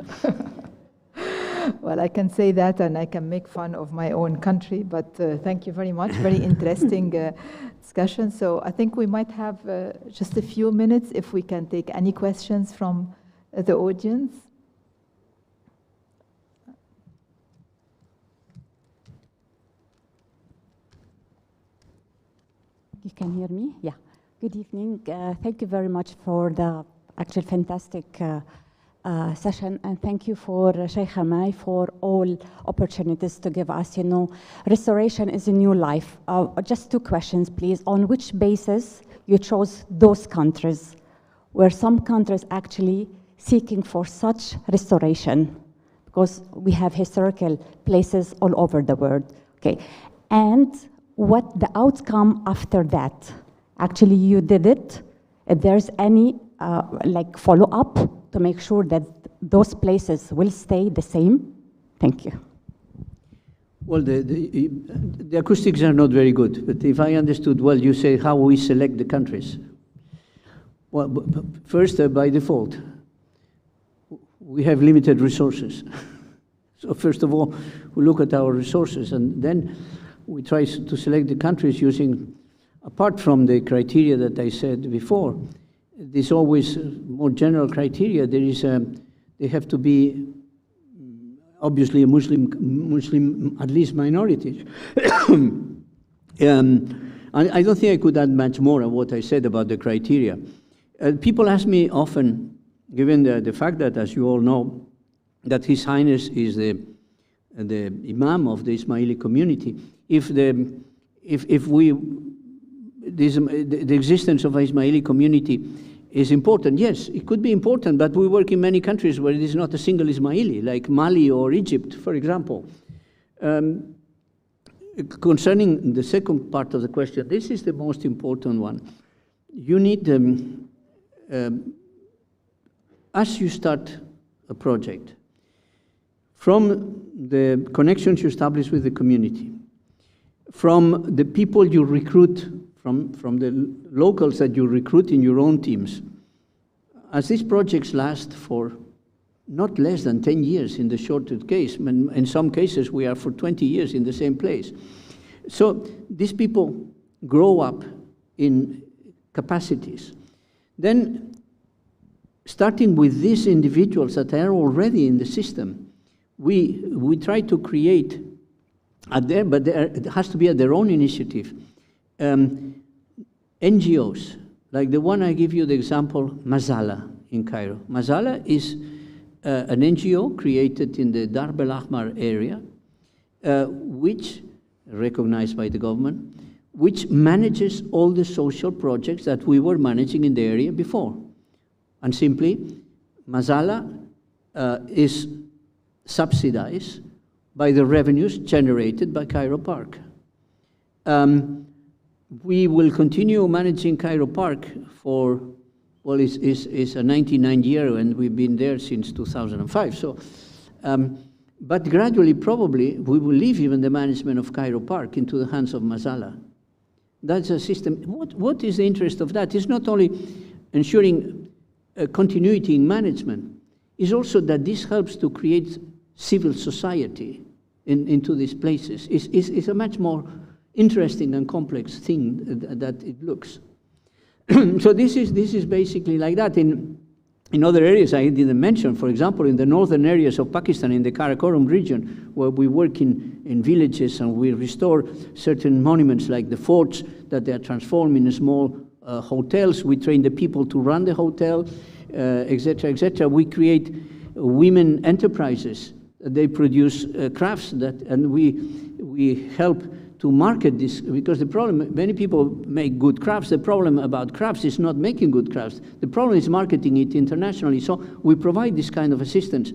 Well, I can say that, and I can make fun of my own country, but thank you very much. Very interesting discussion. So I think we might have just a few minutes if we can take any questions from the audience. You can hear me? Yeah. Good evening. Thank you very much for the actual fantastic session, and thank you for Sheikh Hamay for all opportunities to give us. Restoration is a new life. Just 2 questions, please. On which basis you chose those countries? Were some countries actually seeking for such restoration? Because we have historical places all over the world. Okay, and what the outcome after that? Actually, you did it. If there's any follow-up to make sure that those places will stay the same? Thank you. Well, the acoustics are not very good, but if I understood well, you say how we select the countries. Well, first, by default, we have limited resources. So first of all, we look at our resources, and then we try to select the countries using, apart from the criteria that I said before, there's always more general criteria. They have to be obviously a Muslim at least minority. I don't think I could add much more on what I said about the criteria. People ask me often, given the fact that, as you all know, that His Highness is the Imam of the Ismaili community, if the existence of an Ismaili community is important. Yes, it could be important, but we work in many countries where it is not a single Ismaili, like Mali or Egypt, for example. Concerning the second part of the question, this is the most important one. You need, as you start a project, from the connections you establish with the community, from the people you recruit, from the locals that you recruit in your own teams, as these projects last for not less than 10 years in the shortest case, in some cases we are for 20 years in the same place. So these people grow up in capacities. Then, starting with these individuals that are already in the system, we try to create, but it has to be at their own initiative, NGOs, like the one I give you the example, Mazala in Cairo. Mazala is an NGO created in the Darb al-Ahmar area, which, recognized by the government, which manages all the social projects that we were managing in the area before. And simply, Mazala is subsidized by the revenues generated by Cairo Park. we will continue managing Cairo Park for, well, it's a 99 year, and we've been there since 2005. So, but gradually, probably, we will leave even the management of Cairo Park into the hands of Masala. That's a system. What is the interest of that? It's not only ensuring continuity in management, it's also that this helps to create civil society into these places. It's a much more interesting and complex thing that it looks. So this is basically like that. In other areas I didn't mention, for example, in the northern areas of Pakistan, in the Karakoram region, where we work in villages and we restore certain monuments like the forts that they are transformed into small hotels. We train the people to run the hotel, etc., etc. We create women enterprises. They produce crafts and we help to market this, because the problem, many people make good crafts. The problem about crafts is not making good crafts. The problem is marketing it internationally. So we provide this kind of assistance.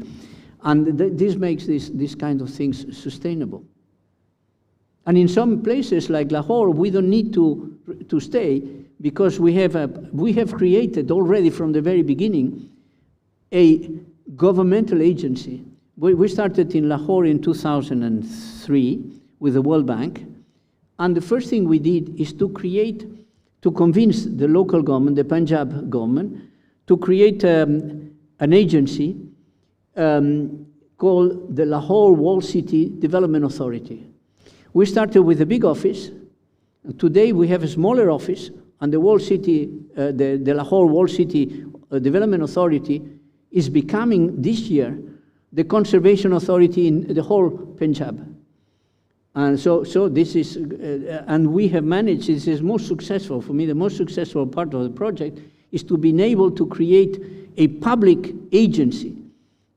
And this makes this kind of things sustainable. And in some places like Lahore, we don't need to stay, because we have created already from the very beginning a governmental agency. We started in Lahore in 2003 with the World Bank. And the first thing we did is to convince the local government, the Punjab government, to create an agency called the Lahore Walled City Development Authority. We started with a big office. Today we have a smaller office, and the Walled City, the Lahore Walled City Development Authority is becoming this year the conservation authority in the whole Punjab. And so this is, and we have managed, this is most successful, for me, the most successful part of the project is to be able to create a public agency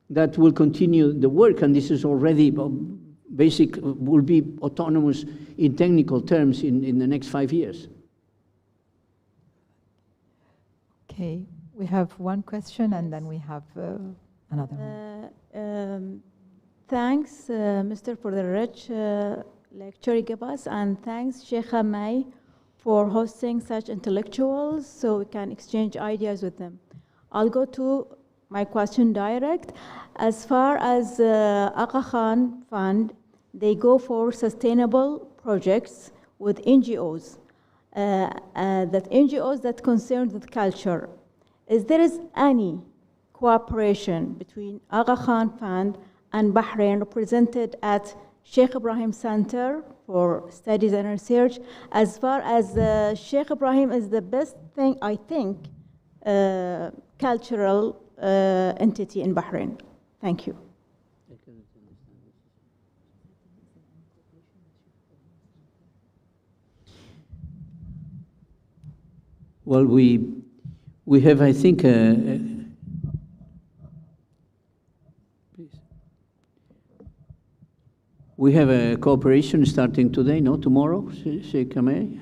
that will continue the work, and this is already will be autonomous in technical terms in the next 5 years. Okay, we have one question and then we have another one. Thanks, Mr. for the rich lecture you gave us, and thanks, Sheikh May, for hosting such intellectuals so we can exchange ideas with them. I'll go to my question direct. As far as Aga Khan Fund, they go for sustainable projects with NGOs, NGOs that concern with culture. Is there any cooperation between Aga Khan Fund and Bahrain, represented at Sheikh Ibrahim Center for Studies and Research? As far as Sheikh Ibrahim is the best thing, I think, cultural entity in Bahrain. Thank you. Well, we have, I think, we have a cooperation starting today, no? Tomorrow, Sheikh Kameh?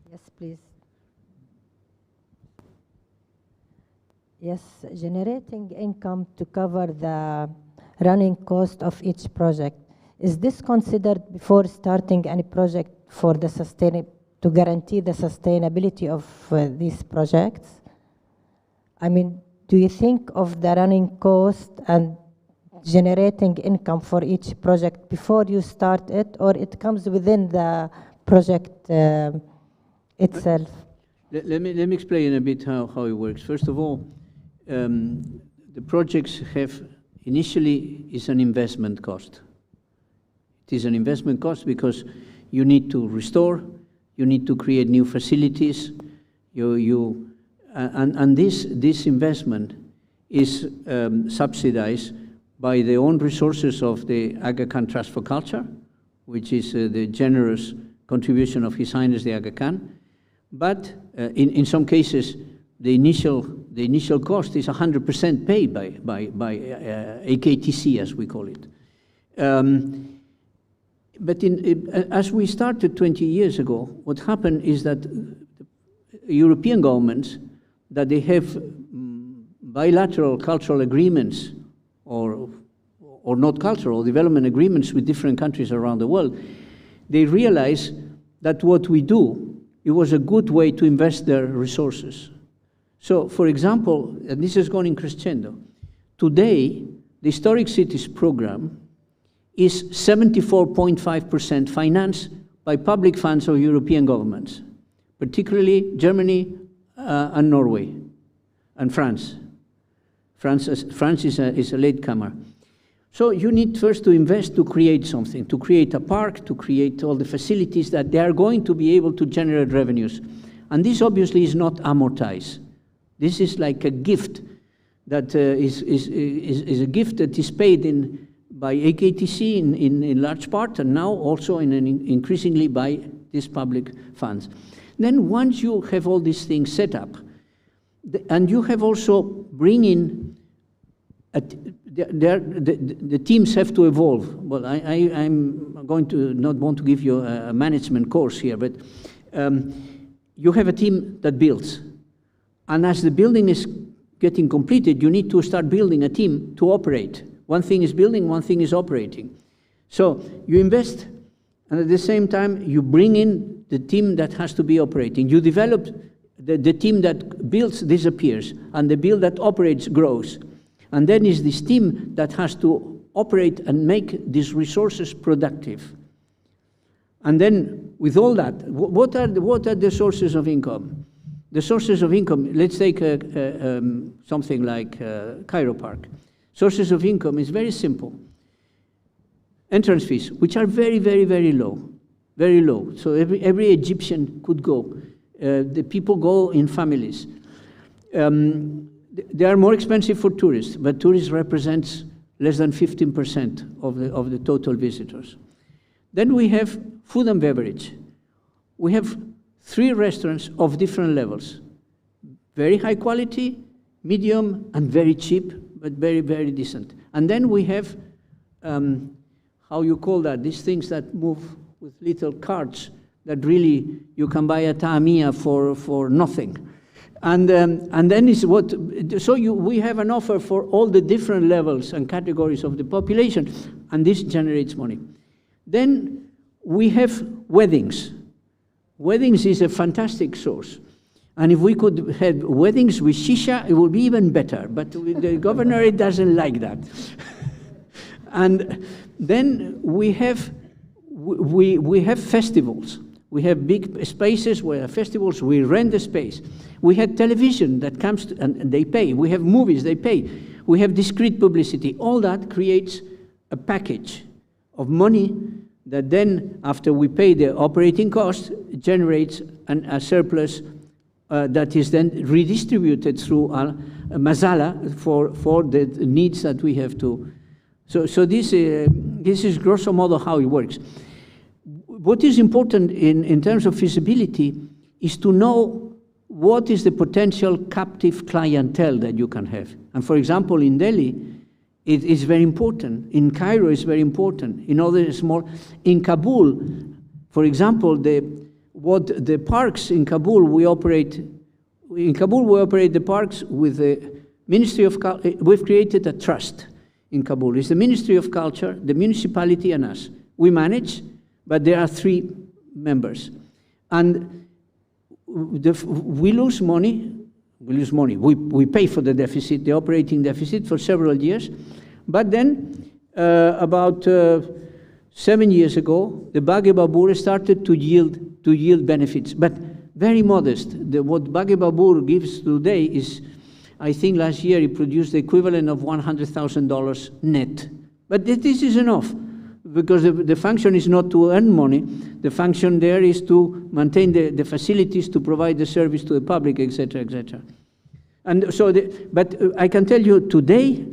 Yes, please. Yes, generating income to cover the running cost of each project. Is this considered before starting any project for the to guarantee the sustainability of these projects? I mean, do you think of the running cost and generating income for each project before you start it, or it comes within the project itself? Let me explain a bit how it works. First of all, the projects have initially is an investment cost. It is an investment cost because you need to restore, you need to create new facilities, and this investment is subsidized by the own resources of the Aga Khan Trust for Culture, which is the generous contribution of His Highness the Aga Khan. But in some cases, the initial cost is 100% paid by AKTC, as we call it. But as we started 20 years ago, what happened is that European governments, that they have bilateral cultural agreements or not cultural, development agreements with different countries around the world, they realize that what we do, it was a good way to invest their resources. So, for example, and this has gone in crescendo, today, the Historic Cities program is 74.5% financed by public funds of European governments, particularly Germany and Norway and France. France is a latecomer. So you need first to invest to create something, to create a park, to create all the facilities that they are going to be able to generate revenues. And this obviously is not amortized. This is like a gift that is a gift that is paid in by AKTC in large part, and now also increasingly by these public funds. Then once you have all these things set up, and you have also bring in, the teams have to evolve. Well, I'm going to not want to give you a management course here, but you have a team that builds. And as the building is getting completed, you need to start building a team to operate. One thing is building, one thing is operating. So you invest, and at the same time, you bring in the team that has to be operating. You develop, the team that builds disappears, and the build that operates grows. And then is this team that has to operate and make these resources productive. And then with all that, what are the sources of income? The sources of income, let's take something like Cairo Park. Sources of income is very simple. Entrance fees, which are very, very, very low. Very low. So every Egyptian could go. The people go in families. They are more expensive for tourists, but tourists represents less than 15% of the total visitors. Then we have food and beverage. We have 3 restaurants of different levels. Very high quality, medium, and very cheap, but very, very decent. And then we have, how you call that, these things that move with little carts that really you can buy a ta'amiyah for nothing. And then is what, so we have an offer for all the different levels and categories of the population, and this generates money. Then we have weddings. Weddings is a fantastic source. And if we could have weddings with shisha, it would be even better. But the governor doesn't like that. And then we have festivals. We have big spaces where have festivals, we rent the space. We have television that comes to, and they pay. We have movies, they pay. We have discrete publicity. All that creates a package of money that then, after we pay the operating costs, generates a surplus that is then redistributed through a mazala for the needs that we have to. So this is grosso modo how it works. What is important in terms of feasibility is to know what is the potential captive clientele that you can have. And for example, in Delhi, it is very important. In Cairo, it's very important. In other small, in Kabul, for example, the parks in Kabul, we operate the parks with the Ministry of Culture. We've created a trust in Kabul. It's the Ministry of Culture, the municipality, and us. We manage, but there are 3 members. And we lose money. We pay for the deficit, the operating deficit, for several years. But then, about 7 years ago, the Baghe Babur started to yield benefits, but very modest. What Baghe Babur gives today is, I think last year it produced the equivalent of $100,000 net. But this is enough, because the function is not to earn money. The function there is to maintain the facilities, to provide the service to the public, etc., etc. And so, but I can tell you today,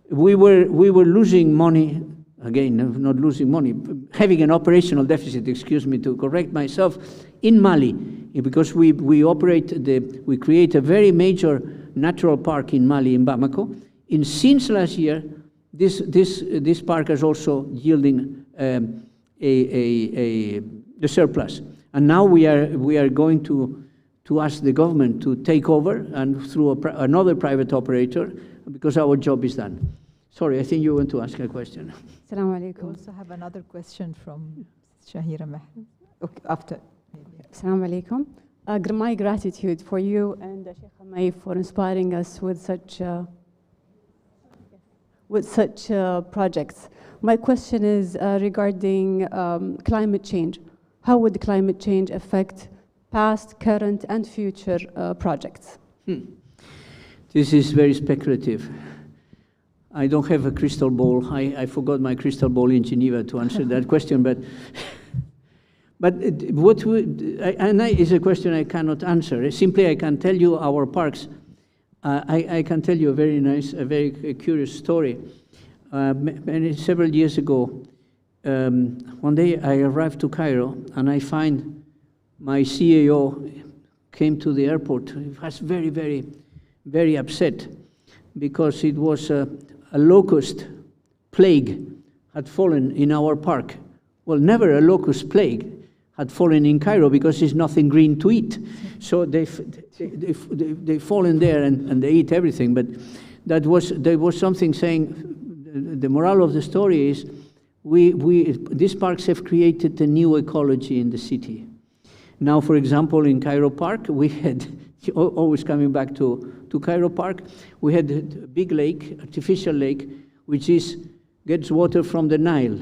we were losing money. Again, not losing money, having an operational deficit, excuse me to correct myself, in Mali, because we create a very major natural park in Mali, in Bamako. Since last year, this park is also yielding a surplus. And now we are going to ask the government to take over and through another private operator, because our job is done. Sorry, I think you want to ask a question. Assalamu We alaikum. also have another question from Shahira Mah. Okay, after. Assalamu alaikum. My gratitude for you and Sheikh Hamay for inspiring us with such projects. My question is regarding climate change. How would climate change affect past, current, and future projects? This is very speculative. I don't have a crystal ball. I forgot my crystal ball in Geneva to answer that question, but what is a question I cannot answer. Simply, I can tell you our parks. I can tell you a very curious story. Several years ago, one day I arrived to Cairo and I find my CAO came to the airport. He was very upset because it was a locust plague had fallen in our park. Well, never a locust plague had fallen in Cairo because there's nothing green to eat. So they fall in there and they eat everything. But there was something saying, the moral of the story is, these parks have created a new ecology in the city. Now, for example, in Cairo Park, we had, always coming back to Cairo Park, we had a big lake, artificial lake, which gets water from the Nile.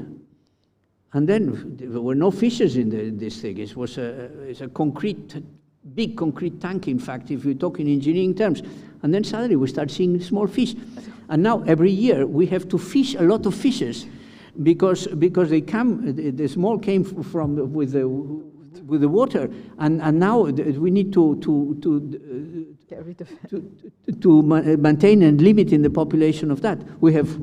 And then there were no fishes in this thing. It's a big concrete tank, in fact, if you talk in engineering terms. And then suddenly we start seeing small fish. And now every year we have to fish a lot of fishes because they come, the small came from with the water, and now we need to maintain and limit in the population of that. We have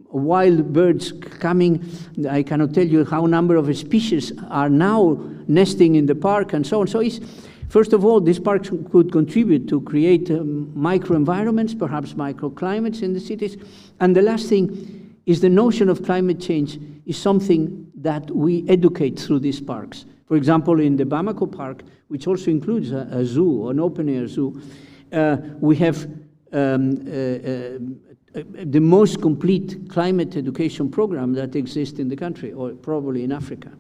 wild birds coming. I cannot tell you how number of species are now nesting in the park and so on. So first of all, these parks could contribute to create microenvironments, perhaps microclimates in the cities. And the last thing is the notion of climate change is something that we educate through these parks. For example, in the Bamako Park, which also includes a zoo, an open-air zoo, we have the most complete climate education program that exists in the country, or probably in Africa.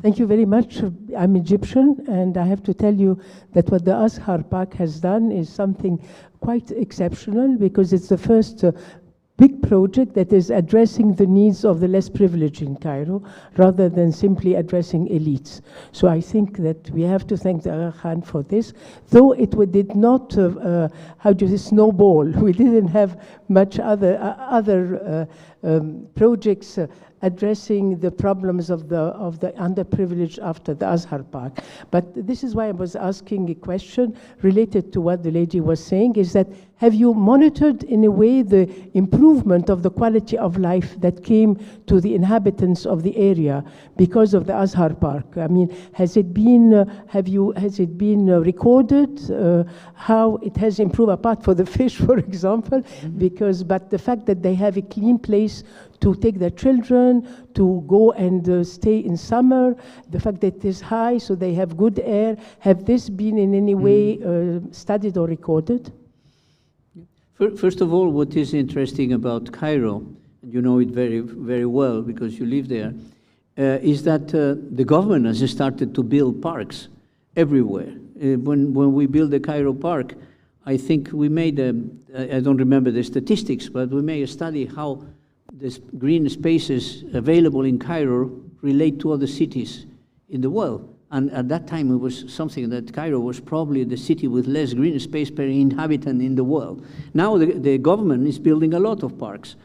Thank you very much. I'm Egyptian, and I have to tell you that what the Azhar Park has done is something quite exceptional, because it's the first big project that is addressing the needs of the less privileged in Cairo, rather than simply addressing elites. So I think that we have to thank the Aga Khan for this, though it did not, snowball. We didn't have much other projects addressing the problems of the underprivileged after the Azhar Park. But this is why I was asking a question related to what the lady was saying, is that have you monitored in a way the improvement of the quality of life that came to the inhabitants of the area because of the Azhar Park? I mean, has it been recorded how it has improved, apart for the fish, for example? But the fact that they have a clean place to take their children, to go and stay in summer, the fact that it is high, so they have good air. Have this been in any way studied or recorded? First of all, what is interesting about Cairo, and you know it very well because you live there, is that the government has started to build parks everywhere. When we built the Cairo Park, I think we made I don't remember the statistics, but we made a study how the green spaces available in Cairo relate to other cities in the world. And at that time, it was something that Cairo was probably the city with less green space per inhabitant in the world. Now the government is building a lot of parks.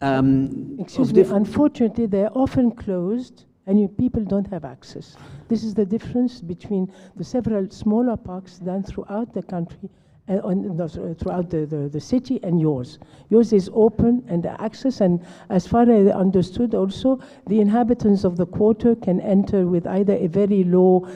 Excuse me, unfortunately, they're often closed and people don't have access. This is the difference between the several smaller parks done throughout the country, throughout the city, and yours. Yours is open and access, and as far as I understood also, the inhabitants of the quarter can enter with either a very low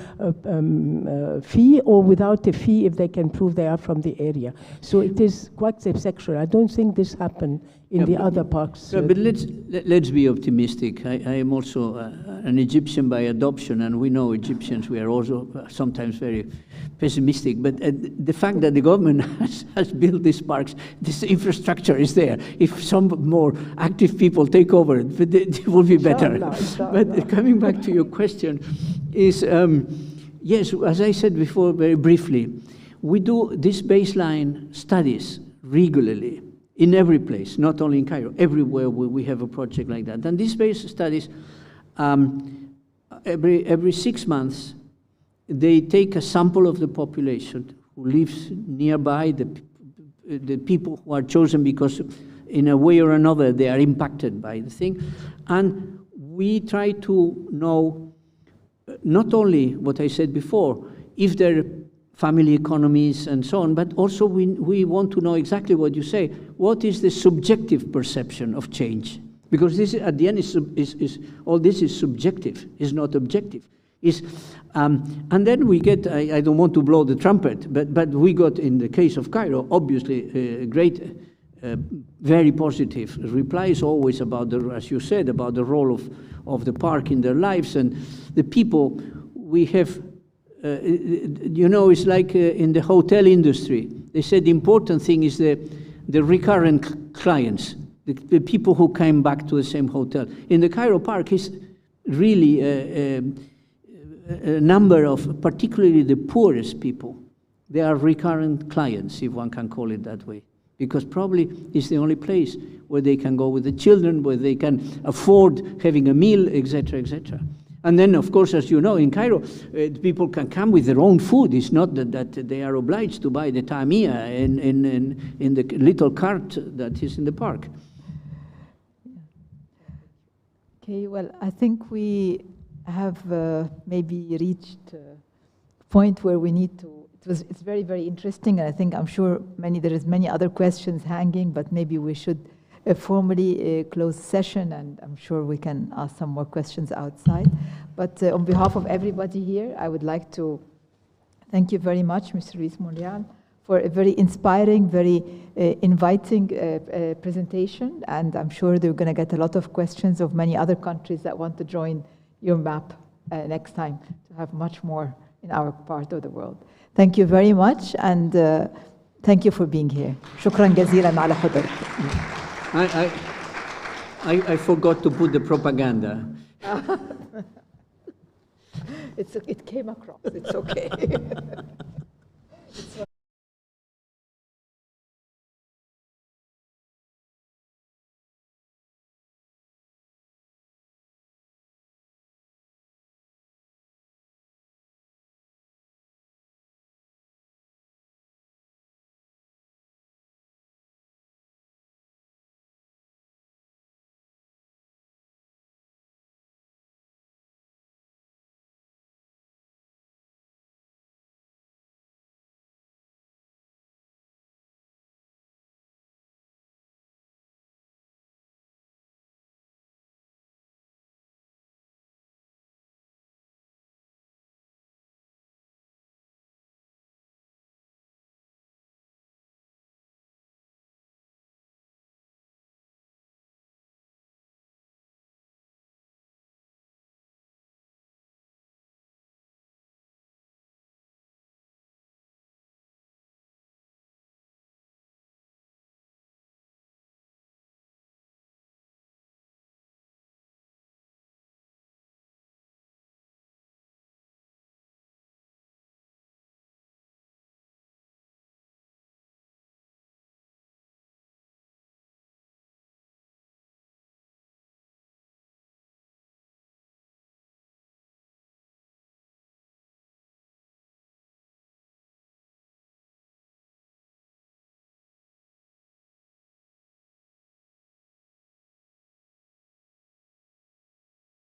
fee or without a fee if they can prove they are from the area. So it is quite sexual. I don't think this happened in the other parks. But let's be optimistic. I am also an Egyptian by adoption, and we know Egyptians, we are also sometimes very pessimistic. But the fact that the government has built these parks, this infrastructure is there. If some more active people take over, it will be better. But coming back to your question, is yes, as I said before very briefly, we do these baseline studies regularly. In every place, not only in Cairo, everywhere we have a project like that. And these base studies, every 6 months, they take a sample of the population who lives nearby, the people who are chosen because in a way or another they are impacted by the thing. And we try to know not only what I said before, if there family economies and so on, but also we want to know exactly what you say. What is the subjective perception of change? Because this, at the end, all this is subjective, is not objective. And then we get, I don't want to blow the trumpet, but we got, in the case of Cairo, obviously great, very positive replies always about, as you said, about the role of the park in their lives, and the people we have. You know, it's like in the hotel industry. They said the important thing is the recurrent clients, the people who came back to the same hotel. In the Cairo Park, it's really a number of, particularly the poorest people. They are recurrent clients, if one can call it that way, because probably it's the only place where they can go with the children, where they can afford having a meal, etc., etc. And then, of course, as you know, in Cairo, people can come with their own food. It's not that they are obliged to buy the tamia in the little cart that is in the park. Okay, well, I think we have maybe reached a point where we need to, it's very, very interesting, and I think, I'm sure there is many other questions hanging, but maybe we should formally close session, and I'm sure we can ask some more questions outside. But on behalf of everybody here, I would like to thank you very much, Mr. Ruiz Monreal, for a very inspiring, very inviting presentation, and I'm sure they're going to get a lot of questions of many other countries that want to join your map next time to have much more in our part of the world. Thank you very much, and thank you for being here. شكرا جزيلا على حضورك. I forgot to put the propaganda. It came across. It's okay.